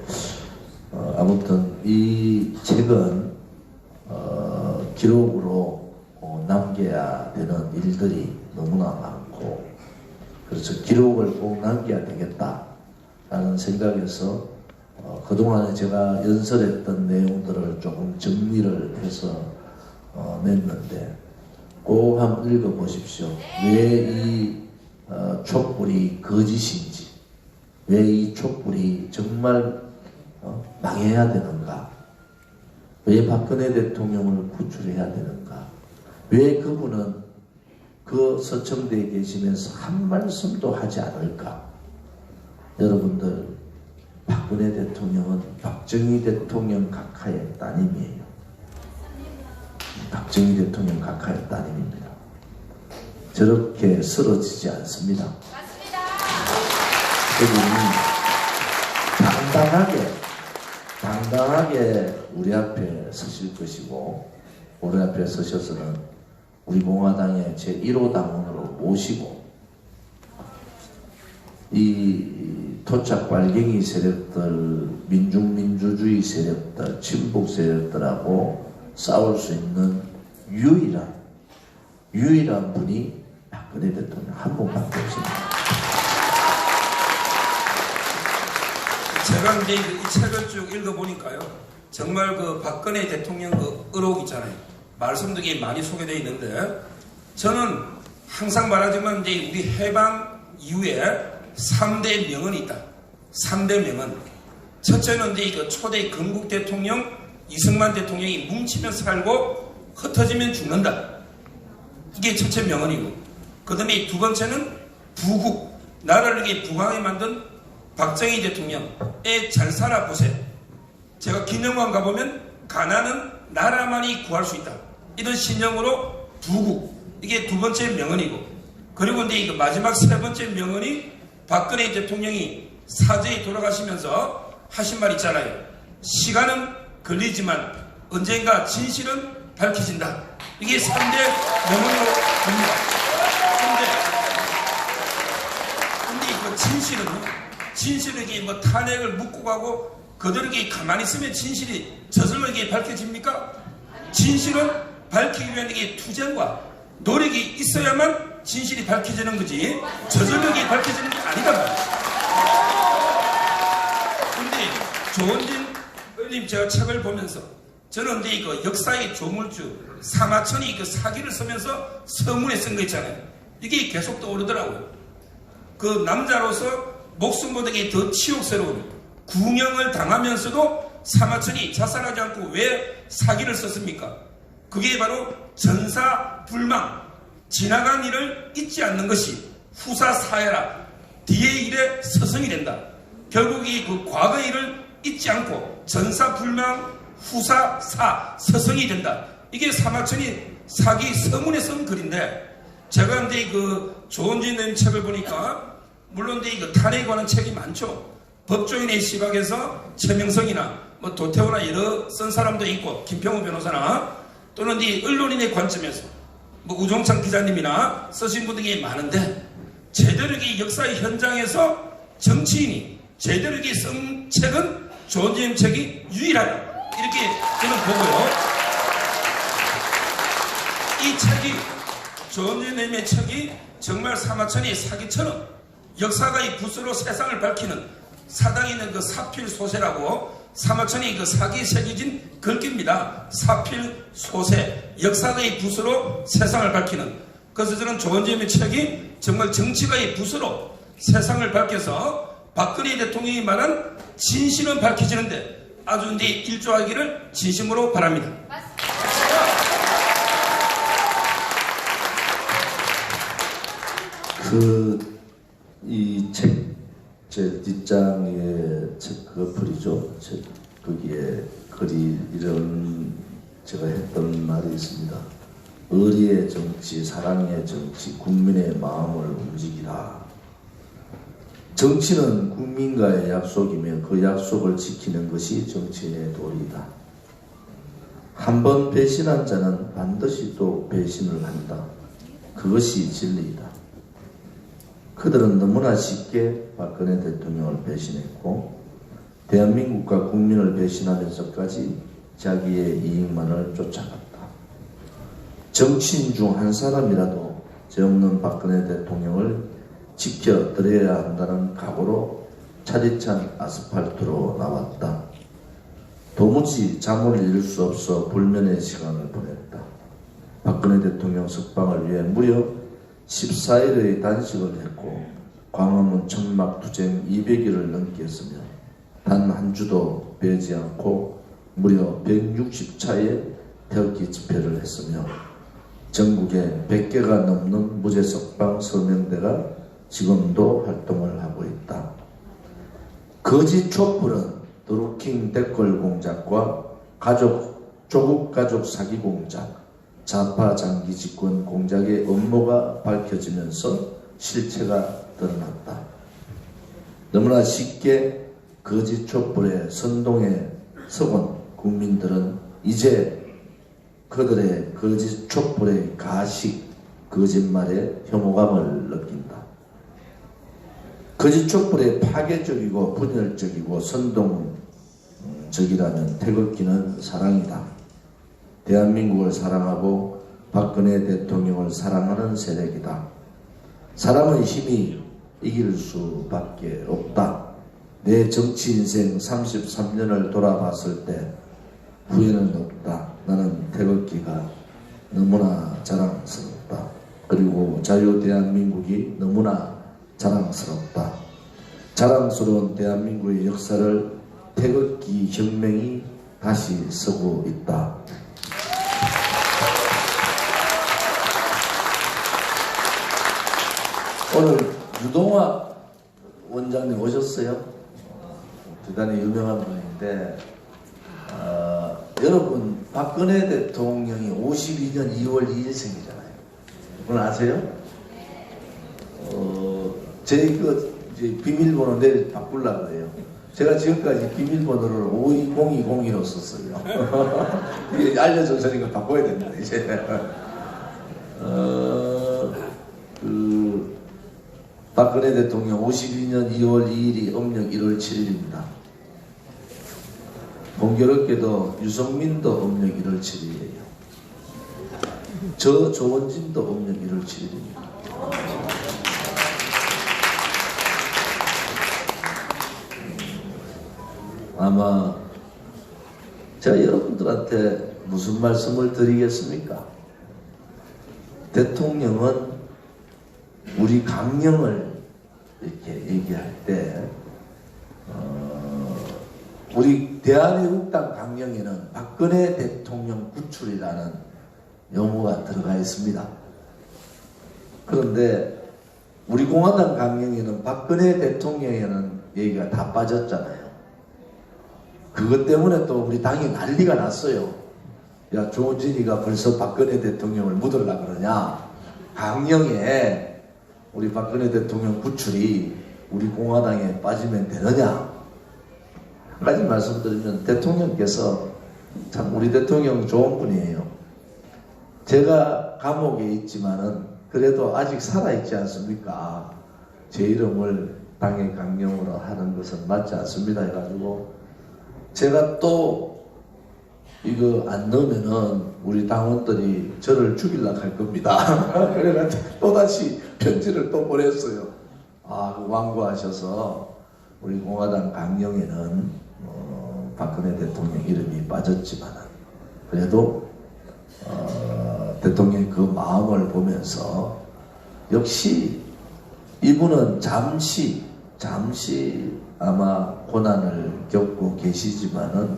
아무튼 이 책은 기록으로 남겨야 되는 일들이 너무나 많고, 그래서 기록을 꼭 남겨야 되겠다라는 생각에서 그동안에 제가 연설했던 내용들을 조금 정리를 해서 냈는데, 꼭 한번 읽어보십시오. 왜 이 촛불이 거짓인지, 왜 이 촛불이 정말 망해야 되는가, 왜 박근혜 대통령을 구출해야 되는가, 왜 그분은 그 서청대에 계시면서 한 말씀도 하지 않을까. 여러분들, 박근혜 대통령은 박정희 대통령 각하의 따님이에요. 박정희 대통령 각하의 따님입니다. 저렇게 쓰러지지 않습니다. 그분이 당당하게 우리 앞에 서실 것이고, 우리 앞에 서셔서는 우리 공화당의 제1호 당원으로 모시고, 이 토착 발갱이 세력들, 민중민주주의 세력들, 친북 세력들하고 싸울 수 있는 유일한 분이 박근혜 대통령 한 분밖에 없습니다.
제가 이제 이 책을 쭉 읽어보니까요, 정말 그 박근혜 대통령 그 의혹 있잖아요. 말씀도 많이 소개되어 있는데, 저는 항상 말하지만 이제 우리 해방 이후에 3대 명언이 있다. 3대 명언. 첫째는 이제 그 초대 건국 대통령 이승만 대통령이 뭉치면 살고 흩어지면 죽는다. 이게 첫째 명언이고, 그 다음에 두 번째는 부국, 나라를 이렇게 부강하게 만든 박정희 대통령에 잘 살아보세요. 제가 기념관 가보면 가난은 나라만이 구할 수 있다. 이런 신념으로 부국, 이게 두 번째 명언이고, 그리고 이제 이거 마지막 세 번째 명언이 박근혜 대통령이 사제에 돌아가시면서 하신 말 있잖아요. 시간은 걸리지만 언젠가 진실은 밝혀진다. 이게 3대 명언으로 봅니다. 근데 그 진실은 이게 뭐 탄핵을 묻고 가고 그들에게 가만히 있으면 진실이 저절로 밝혀집니까? 진실은 밝히기 위한 이게 투쟁과 노력이 있어야만 진실이 밝혀지는 거지, 저절로 밝혀지는 게 아니다 말이에요. 근데 조원진 의원님, 제가 책을 보면서 저는 이제 그 역사의 조물주 사마천이 그 사기를 쓰면서 서문에 쓴 거 있잖아요. 이게 계속 떠오르더라고요. 그 남자로서 목숨보다 더 치욕스러운 궁형을 당하면서도 사마천이 자살하지 않고 왜 사기를 썼습니까? 그게 바로 전사불망, 지나간 일을 잊지 않는 것이 후사사해라. 뒤의 일에 서성이 된다. 결국 이 그 과거의 일을 잊지 않고 전사불명 후사사 서성이 된다. 이게 사마천이 사기 서문에 쓴 글인데, 제가 근데 그 조원진 책을 보니까 물론 그 탄핵에 관한 책이 많죠. 법조인의 시각에서 최명성이나 뭐 도태호나 여러 쓴 사람도 있고, 김평우 변호사나 또는 이 언론인의 관점에서 뭐 우종창 기자님이나 쓰신 분들이 많은데, 제대로 이 역사의 현장에서 정치인이 제대로 쓴 책은 조원진 책이 유일하다, 이렇게 저는 보고요. 이 책이, 조원진님의 책이 정말 사마천이 사기처럼 역사가 이 붓으로 세상을 밝히는, 사당에 있는 그 사필소세라고 사마천이 그 사기에 새겨진 글귀입니다. 사필소세, 역사의 붓으로 세상을 밝히는. 그래서 저는 조원진의 책이 정말 정치가의 붓으로 세상을 밝혀서 박근혜 대통령이 말한 진실은 밝혀지는데 아주 이제 일조하기를 진심으로 바랍니다.
이 책 제 뒷장에 책 그풀이죠. 거기에 글이 이런 제가 했던 말이 있습니다. 의리의 정치, 사랑의 정치, 국민의 마음을 움직이라. 정치는 국민과의 약속이며 그 약속을 지키는 것이 정치인의 도리이다. 한 번 배신한 자는 반드시 또 배신을 한다. 그것이 진리이다. 그들은 너무나 쉽게 박근혜 대통령을 배신했고 대한민국과 국민을 배신하면서까지 자기의 이익만을 쫓아갔다. 정치인 중 한 사람이라도 죄 없는 박근혜 대통령을 지켜드려야 한다는 각오로 차디찬 아스팔트로 나왔다. 도무지 잠을 이룰 수 없어 불면의 시간을 보냈다. 박근혜 대통령 석방을 위해 무려 14일의 단식을 했고 광화문 천막투쟁 200일을 넘게 했으며 단 한 주도 빼지 않고 무려 160차의 태극기 집회를 했으며 전국에 100개가 넘는 무죄석방 서명대가 지금도 활동을 하고 있다. 거짓 촛불은 드루킹 댓글 공작과 조국 가족 사기 공작, 좌파 장기 집권 공작의 음모가 밝혀지면서 실체가 드러났다. 너무나 쉽게 거짓 촛불의 선동에 서곤 국민들은 이제 그들의 거짓 촛불의 가식, 거짓말에 혐오감을 느낀다. 거짓 촛불의 파괴적이고 분열적이고 선동적이라면 태극기는 사랑이다. 대한민국을 사랑하고 박근혜 대통령을 사랑하는 세력이다. 사람의 힘이 이길 수밖에 없다. 내 정치 인생 33년을 돌아봤을 때 후회는 없다. 나는 태극기가 너무나 자랑스럽다. 그리고 자유 대한민국이 너무나 자랑스럽다. 자랑스러운 대한민국의 역사를 태극기 혁명이 다시 쓰고 있다. 오늘 유동학 원장님 오셨어요? 대단히 유명한 분인데 여러분 박근혜 대통령이 52년 2월 2일 생이잖아요. 오늘 아세요? 제 이제 비밀번호 내일 바꾸려고 해요. 제가 지금까지 비밀번호를 520202로 썼어요. 이게 알려줘서니까 바꿔야 됩니다, 이제. 박근혜 대통령 52년 2월 2일이 음력 1월 7일입니다. 공교롭게도 유성민도 음력 1월 7일이에요. 저 조원진도 음력 1월 7일입니다. 아마 제가 여러분들한테 무슨 말씀을 드리겠습니까? 대통령은 우리 강령을 이렇게 얘기할 때 우리 대한민국당 강령에는 박근혜 대통령 구출이라는 용어가 들어가 있습니다. 그런데 우리 공화당 강령에는 박근혜 대통령에는 얘기가 다 빠졌잖아요. 그것 때문에 또 우리 당이 난리가 났어요. 야, 조진이가 벌써 박근혜 대통령을 묻으려고 그러냐. 강령에 우리 박근혜 대통령 구출이 우리 공화당에 빠지면 되느냐. 한 가지 말씀드리면 대통령께서 참 우리 대통령 좋은 분이에요. 제가 감옥에 있지만은 그래도 아직 살아있지 않습니까? 제 이름을 당의 강령으로 하는 것은 맞지 않습니다 해가지고 제가 또 이거 안 넣으면은 우리 당원들이 저를 죽이려고 할 겁니다. 그래가지고 또다시 편지를 또 보냈어요. 완고하셔서 우리 공화당 강령에는 박근혜 대통령 이름이 빠졌지만 그래도 대통령의 그 마음을 보면서 역시 이분은 잠시 아마 고난을 겪고 계시지만은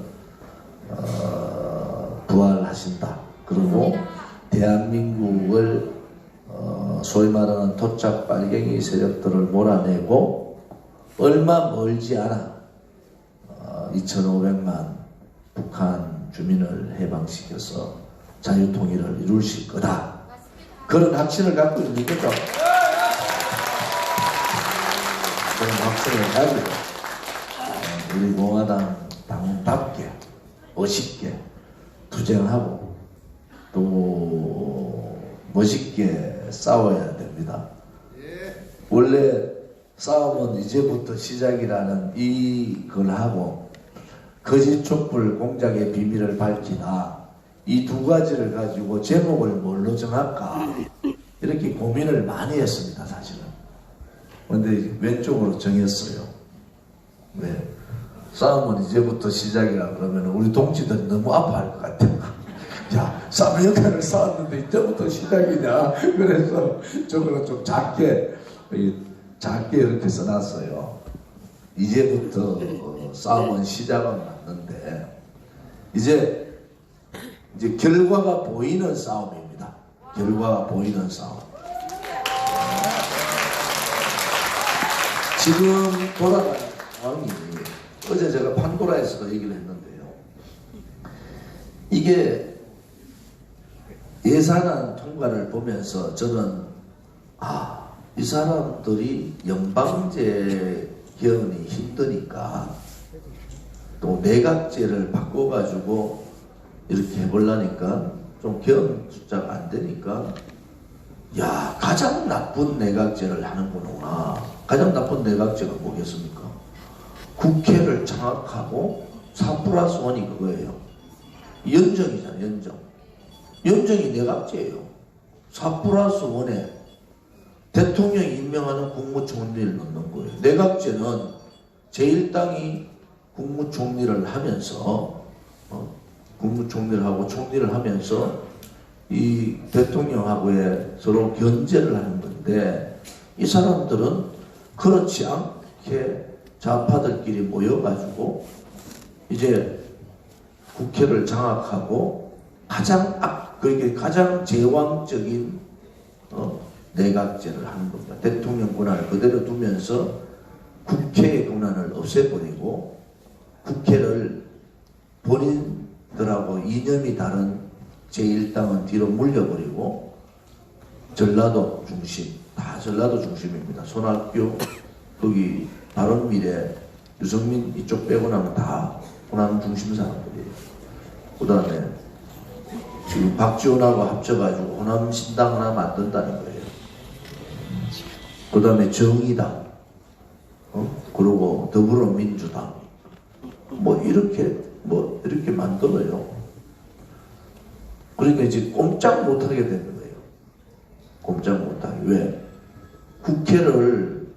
부활하신다. 그리고 대한민국을 소위 말하는 토착 빨갱이 세력들을 몰아내고 얼마 멀지 않아 2,500만 북한 주민을 해방시켜서 자유통일을 이루실 거다. 그런 확신을 갖고 있는 거죠. 그런 확신을 가지고 우리 공화당 당원답게 멋있게 투쟁하고 또 멋있게 싸워야 됩니다. 원래 싸움은 이제부터 시작이라는 이걸 하고 거짓 촛불 공작의 비밀을 밝히나 이 두 가지를 가지고 제목을 뭘로 정할까 이렇게 고민을 많이 했습니다. 사실은. 근데 왼쪽으로 정했어요. 왜? 싸움은 이제부터 시작이라 그러면 우리 동지들 너무 아파할 것 같아요. 야, 3년간을 싸웠는데 이제부터 시작이냐. 그래서 저거는 좀 작게 이렇게 써놨어요. 이제부터 싸움은 시작은 맞는데 이제 결과가 보이는 싸움입니다. 결과가 보이는 싸움. 지금 돌아가는 상황이 어제 제가 판도라에서도 얘기를 했는데요. 이게 예산안 통과를 보면서 저는 이 사람들이 연방제 개헌이 힘드니까 또 내각제를 바꿔가지고 이렇게 해보려니까 좀 개헌 숫자가 안 되니까 야, 가장 나쁜 내각제를 하는구나. 가장 나쁜 내각제가 뭐겠습니까? 국회를 장악하고 4+1이 그거예요. 연정이잖아요. 연정이 내각제예요. 4+1에 대통령이 임명하는 국무총리를 넣는 거예요. 내각제는 제1당이 국무총리를 하면서 국무총리를 하고 총리를 하면서 이 대통령하고의 서로 견제를 하는 건데 이 사람들은 그렇지 않게 좌파들끼리 모여가지고 이제 국회를 장악하고 그게 가장 제왕적인 내각제를 하는 겁니다. 대통령 권한을 그대로 두면서 국회의 권한을 없애버리고 국회를 본인들하고 이념이 다른 제1당은 뒤로 물려버리고 전라도 중심, 다 전라도 중심입니다. 손학규, 거기 바른미래, 유승민 이쪽 빼고 나면 다 호남 중심 사람들이에요. 그 다음에 지금 박지원하고 합쳐가지고 호남 신당 하나 만든다는 거예요. 그 다음에 정의당, 그리고 더불어민주당, 이렇게 만들어요. 그러니까 이제 꼼짝 못하게 되는 거예요. 꼼짝 못하게. 왜? 국회를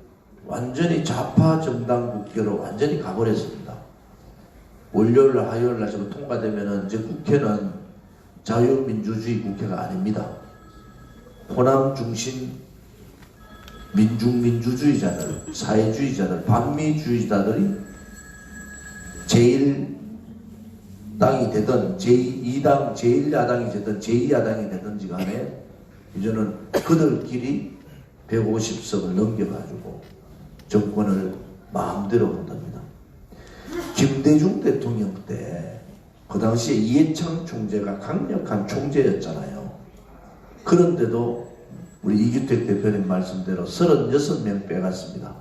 완전히 좌파 정당 국회로 완전히 가버렸습니다. 월요일, 화요일 날 지금 통과되면은 이제 국회는 자유민주주의 국회가 아닙니다. 호남 중심 민중민주주의자들, 사회주의자들, 반미주의자들이 제1당이 되든 제2당, 제1야당이 되든 제2야당이 되든지 간에 이제는 그들끼리 150석을 넘겨가지고 정권을 마음대로 한답니다. 김대중 대통령 때 그 당시에 이해창 총재가 강력한 총재였잖아요. 그런데도 우리 이규택 대표님 말씀대로 36명 빼갔습니다.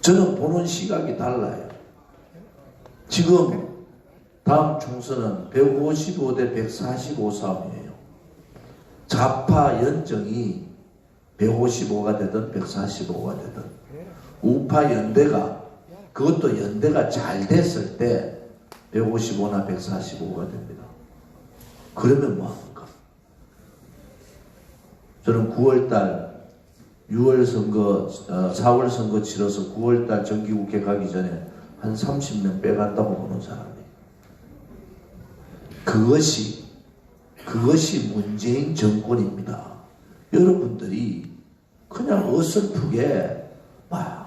저는 보는 시각이 달라요. 지금 다음 총선은 155대 145 싸움이에요. 좌파 연정이 155가 되든 145가 되든 우파 연대가 그것도 연대가 잘 됐을 때 155나 145가 됩니다. 그러면 뭐합니까? 저는 9월달 6월 선거 4월 선거 치러서 9월달 정기국회 가기 전에 한 30명 빼간다고 보는 사람이에요. 그것이 문재인 정권입니다. 여러분들이 그냥 어설프게 막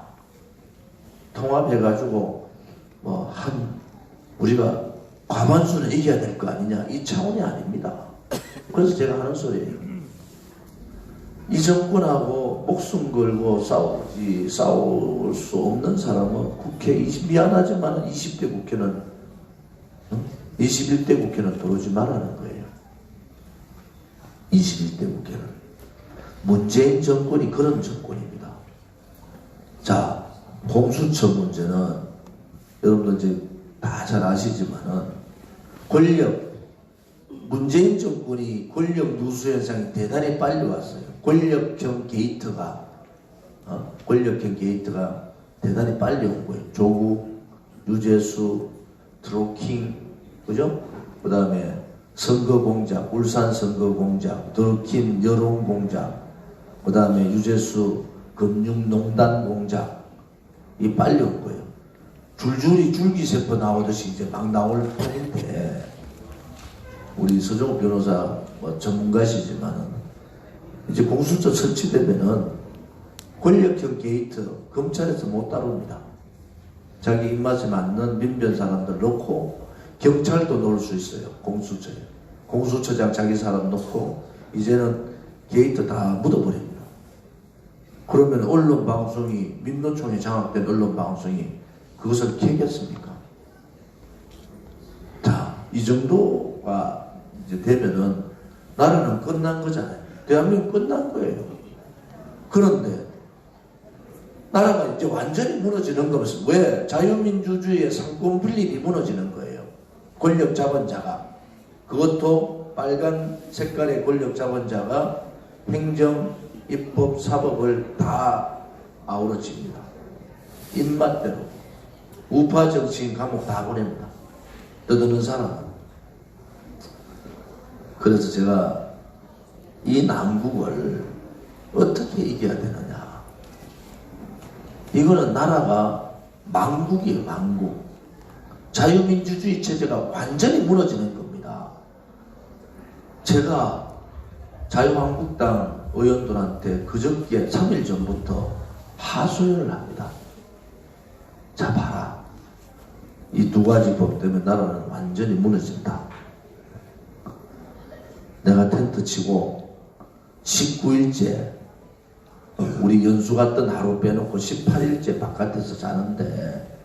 통합해가지고 우리가 과반수는 이겨야 될 거 아니냐 이 차원이 아닙니다. 그래서 제가 하는 소리예요. 이 정권하고 목숨 걸고 싸울 수 없는 사람은 미안하지만 20대 국회는 21대 국회는 들어오지 말라는 거예요. 21대 국회는 문재인 정권이 그런 정권입니다. 자, 공수처 문제는 여러분들 이제 다 잘 아시지만은 문재인 정권이 권력 누수 현상이 대단히 빨리 왔어요. 권력형 게이트가 대단히 빨리 온 거예요. 조국, 유재수, 드루킹, 그죠? 그 다음에 선거공작, 울산 선거공작, 드루킹 여론공작, 그 다음에 유재수 금융농단 공작, 이 빨리 온 거예요. 줄줄이 줄기세포 나오듯이 이제 막 나올 뿐인데, 우리 서정욱 변호사 전문가시지만은 이제 공수처 설치되면은 권력형 게이트 검찰에서 못 다룹니다. 자기 입맛에 맞는 민변 사람들 넣고 경찰도 넣을 수 있어요. 공수처에. 공수처장 자기 사람 넣고 이제는 게이트 다 묻어버립니다. 그러면 언론방송이 민노총에 장악된 언론방송이 그것을 캐겠습니까? 자, 이 정도가 이제 되면은 나라는 끝난 거잖아요. 대한민국 끝난 거예요. 그런데 나라가 이제 완전히 무너지는 것은 왜? 자유민주주의의 상권 분립이 무너지는 거예요. 권력 잡은 자가, 그것도 빨간 색깔의 권력 잡은 자가 행정, 입법, 사법을 다 아우러집니다. 입맛대로. 우파 정치인 감옥 다 보냅니다. 떠드는 사람은. 그래서 제가 이 난국을 어떻게 이겨야 되느냐. 이거는 나라가 망국이에요, 망국. 자유민주주의 체제가 완전히 무너지는 겁니다. 제가 자유한국당 의원들한테 그저께 3일 전부터 하소연을 합니다. 자, 봐라. 이 두 가지 법 때문에 나라는 완전히 무너진다. 내가 텐트 치고 19일째 우리 연수 갔던 하루 빼놓고 18일째 바깥에서 자는데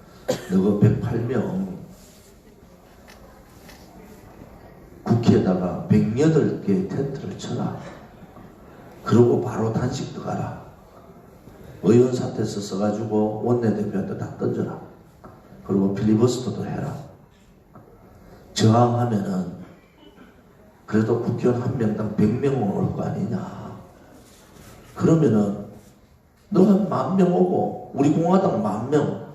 너가 108명 국회에다가 108개의 텐트를 쳐라. 그러고 바로 단식 들어가라. 의원 사퇴서 써가지고 원내대표한테 다 던져라. 그리고 필리버스터도 해라. 저항하면은 그래도 국회의원 한 명당 100명은 올 거 아니냐. 그러면은 너가 10,000명 오고 우리 공화당 10,000명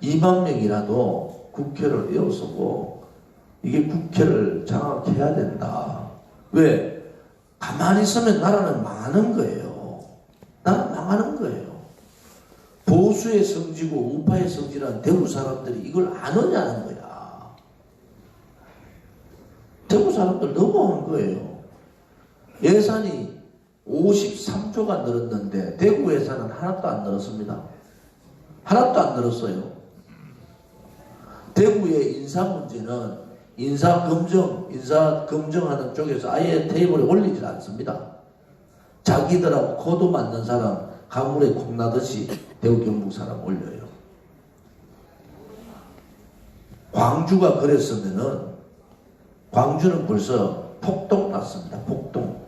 20,000명이라도 국회를 에워서고 이게 국회를 장악해야 된다. 왜? 가만히 있으면 나라는 망하는 거예요. 나라는 망하는 거예요. 보수의 성지고 우파의 성지라는 대구 사람들이 이걸 아느냐는 거야. 대구 사람들 너무한 거예요. 예산이 53조가 늘었는데 대구 예산은 하나도 안 늘었습니다. 하나도 안 늘었어요. 대구의 인사 문제는 인사 검증하는 쪽에서 아예 테이블에 올리질 않습니다. 자기들하고 코도 맞는 사람 가물에 콩나듯이 대구 경북 사람 올려요. 광주가 그랬으면은 광주는 벌써 폭동 났습니다. 폭동.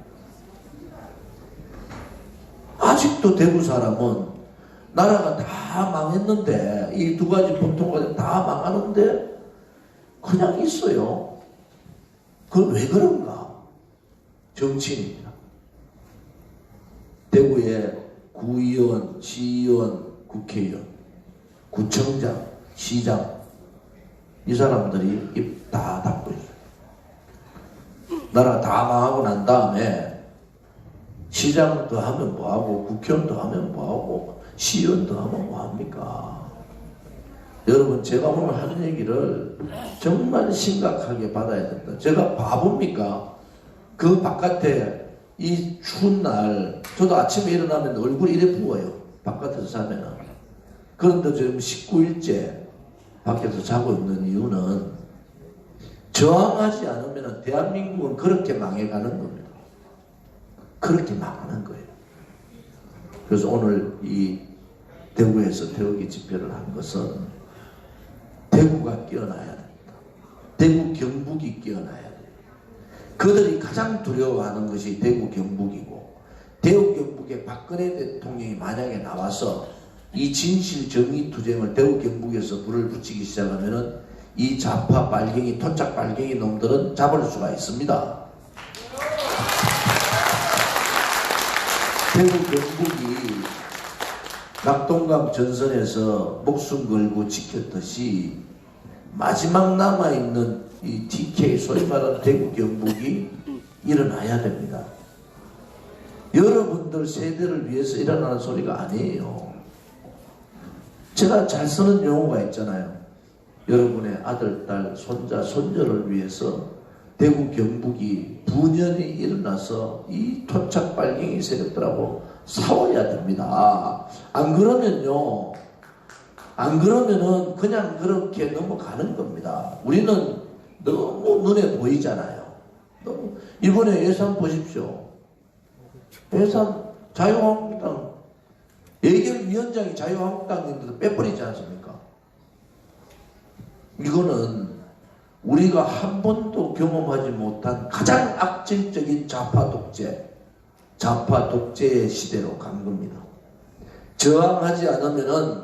아직도 대구 사람은 나라가 다 망했는데 이 두 가지 폭동과 다 망하는데 그냥 있어요. 그건 왜 그런가? 정치인입니다. 대구에 구의원, 시의원, 국회의원, 구청장, 시장 이 사람들이 입 다 닫고 있어요. 나라 다 망하고 난 다음에 시장도 하면 뭐하고 국회의원도 하면 뭐하고 시의원도 하면 뭐합니까? 여러분 제가 오늘 하는 얘기를 정말 심각하게 받아야 된다. 제가 바보입니까? 그 바깥에 이 추운 날 저도 아침에 일어나면 얼굴이 이래 부어요. 바깥에서 자면은. 그런데 지금 19일째 밖에서 자고 있는 이유는 저항하지 않으면 대한민국은 그렇게 망해가는 겁니다. 그렇게 망하는 거예요. 그래서 오늘 이 대구에서 태극기 집회를 한 것은 대구가 깨어나야 됩니다. 대구 경북이 깨어나야 돼요. 그들이 가장 두려워하는 것이 대구 경북이고 대구 경북에 박근혜 대통령이 만약에 나와서 이 진실 정의 투쟁을 대구 경북에서 불을 붙이기 시작하면은 이 좌파 빨갱이 토착 빨갱이 놈들은 잡을 수가 있습니다. 대구 경북이 낙동강 전선에서 목숨 걸고 지켰듯이 마지막 남아있는 이 TK 소위 말하는 대구 경북이 일어나야 됩니다. 여러분들 세대를 위해서 일어나는 소리가 아니에요. 제가 잘 쓰는 용어가 있잖아요. 여러분의 아들, 딸, 손자, 손녀를 위해서 대구 경북이 분연히 일어나서 이 토착 빨갱이 세력들하고 싸워야 됩니다. 안 그러면요, 안 그러면은 그냥 그렇게 넘어가는 겁니다. 우리는 너무 눈에 보이잖아요. 너무 이번에 예산 보십시오. 예산 자유한국당 예결위원장이 자유한국당인데도 빼버리지 않습니까? 이거는 우리가 한 번도 경험하지 못한 가장 악질적인 좌파 독재의 시대로 간 겁니다. 저항하지 않으면은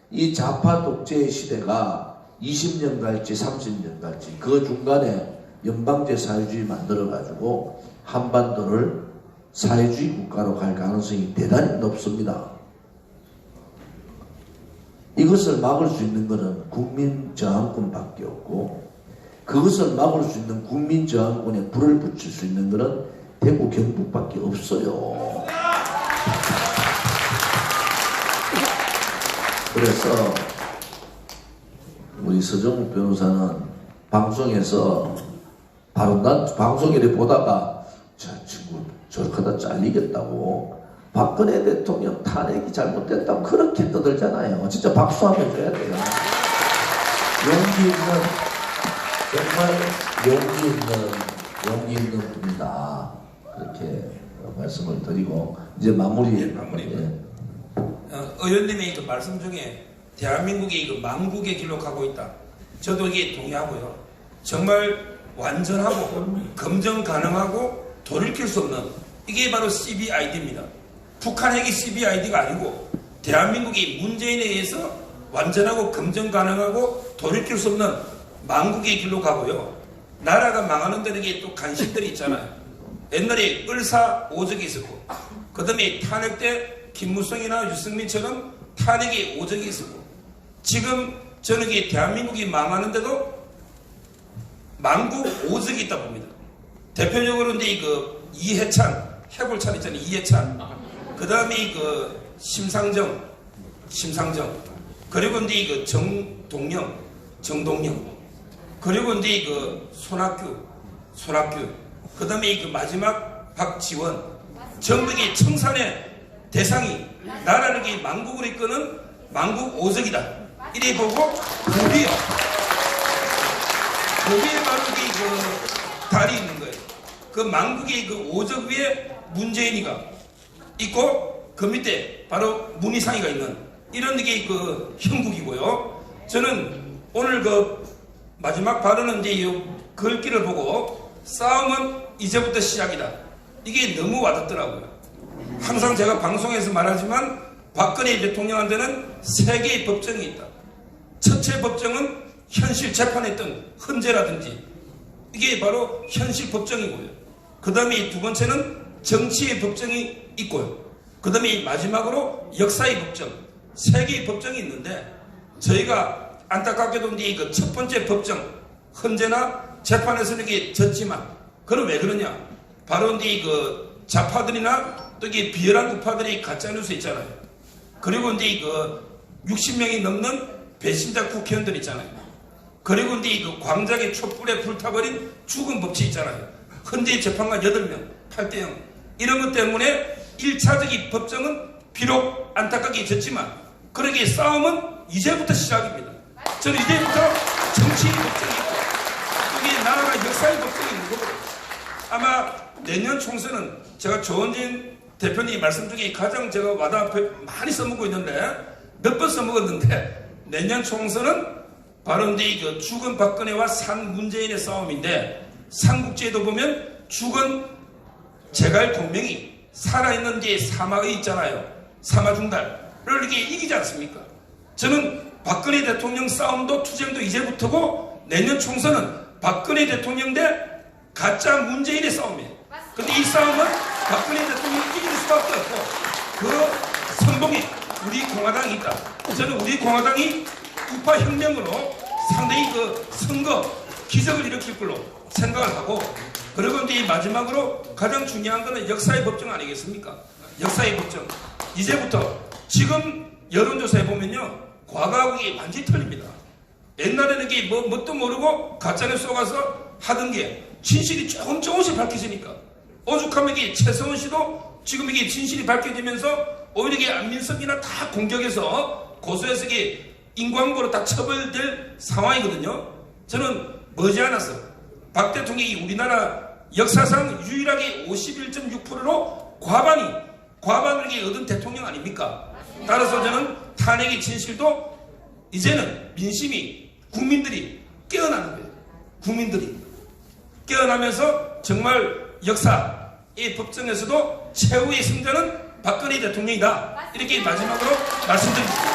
이 좌파 독재의 시대가 20년 갈지 30년 갈지 그 중간에 연방제 사회주의 만들어가지고 한반도를 사회주의 국가로 갈 가능성이 대단히 높습니다. 이것을 막을 수 있는 것은 국민저항권밖에 없고 그것을 막을 수 있는 국민저항권에 불을 붙일 수 있는 것은 대구 경북밖에 없어요. 그래서 우리 서정욱 변호사는 방송에서 바로 난 방송에 보다가 저 친구 저렇게 하다 잘리겠다고 박근혜 대통령 탄핵이 잘못됐다고 그렇게 떠들잖아요. 진짜 박수하면 줘야 돼요. 용기 있는 정말 용기 있는 분이다. 그렇게 말씀을 드리고 이제 마무리입니다.
의원님의 그 말씀 중에 대한민국이 그 망국의 길로 가고 있다. 저도 이게 동의하고요. 정말 완전하고 검증 가능하고 돌이킬 수 없는 이게 바로 CBID입니다. 북한 핵이 CBID가 아니고 대한민국이 문재인에 의해서 완전하고 검증 가능하고 돌이킬 수 없는 망국의 길로 가고요. 나라가 망하는 데는 이게 또 간신들이 있잖아요. 옛날에 을사오적이 있었고 그 다음에 탄핵 때 김무성이나 유승민처럼 탄핵의 오적이 있었고 지금 저는 이게 대한민국이 망하는데도 망국 오적이 있다 봅니다. 대표적으로 이제 그 이해찬 해골찬 있잖아요. 이해찬 그 다음에 그 심상정 그리고 이제 그 정동영 그리고 이제 그 손학규 그 다음에 그 마지막 박지원 전부 이 청산의 대상이 나라를 이 망국으로 이끄는 망국 오적이다. 이래 보고 거기에 바로 그 달이 있는 거예요. 그 망국의 그 오적 위에 문재인이가 있고 그 밑에 바로 문희상이가 있는 이런 게 그 형국이고요. 저는 오늘 그 마지막 발언은 이제 이 글귀를 보고 싸움은 이제부터 시작이다. 이게 너무 와닿더라고요. 항상 제가 방송에서 말하지만 박근혜 대통령한테는 세 개의 법정이 있다. 첫째 법정은 현실 재판했던 헌재라든지 이게 바로 현실 법정이고요. 그 다음에 두 번째는 정치의 법정이 있고요. 그 다음에 마지막으로 역사의 법정, 세 개의 법정이 있는데 저희가 안타깝게도 이제 그 첫 번째 법정 헌재나 재판에서는 이게 졌지만 그럼 왜 그러냐? 바로 이제 그 좌파들이나 또 이게 비열한 우파들이 가짜뉴스 있잖아요. 그리고 이제 그 60명이 넘는 배신자 국회의원들 있잖아요. 그리고 이제 그 광장의 촛불에 불타버린 죽은 법치 있잖아요. 헌재 재판관 8명, 8대0. 이런 것 때문에 1차적인 법정은 비록 안타깝게 졌지만 그러기에 싸움은 이제부터 시작입니다. 저는 이제부터 정치의 법정이 있고 여기 나라가 역사의 법정이 있는 거고 아마 내년 총선은 제가 조원진 대표님 말씀 중에 가장 제가 와닿아 많이 써먹고 있는데 몇 번 써먹었는데 내년 총선은 바로 이제 그 죽은 박근혜와 산 문재인의 싸움인데 삼국지에도 보면 죽은 제갈 공명이 살아있는 데 사마의 있잖아요. 사마중달을 이렇게 이기지 않습니까? 저는 박근혜 대통령 싸움도 투쟁도 이제부터고 내년 총선은 박근혜 대통령 대 가짜 문재인의 싸움이에요. 근데 이 싸움은 박근혜 대통령이 이길 수밖에 없고 그 선봉에 우리 공화당이 있다. 저는 우리 공화당이 우파 혁명으로 상당히 그 선거 기적을 일으킬 걸로 생각을 하고 그리고 이제 마지막으로 가장 중요한 것은 역사의 법정 아니겠습니까? 역사의 법정. 이제부터 지금 여론조사에 보면요. 과거하고 이게 완전히 틀립니다. 옛날에는 이게 뭣도 모르고 가짜뉴스 속아서 하던 게 진실이 조금씩 밝혀지니까 오죽하면 이게 최성원 씨도 지금 이게 진실이 밝혀지면서 오히려 이게 안민석이나 다 공격해서 고소해서 이게 인광고로 다 처벌될 상황이거든요. 저는 머지않아서 박 대통령이 우리나라 역사상 유일하게 51.6%로 과반을 얻은 대통령 아닙니까? 따라서 저는 탄핵의 진실도 이제는 민심이 국민들이 깨어나는 거예요. 국민들이 깨어나면서 정말 역사의 법정에서도 최후의 승자는 박근혜 대통령이다. 이렇게 마지막으로 말씀드립니다.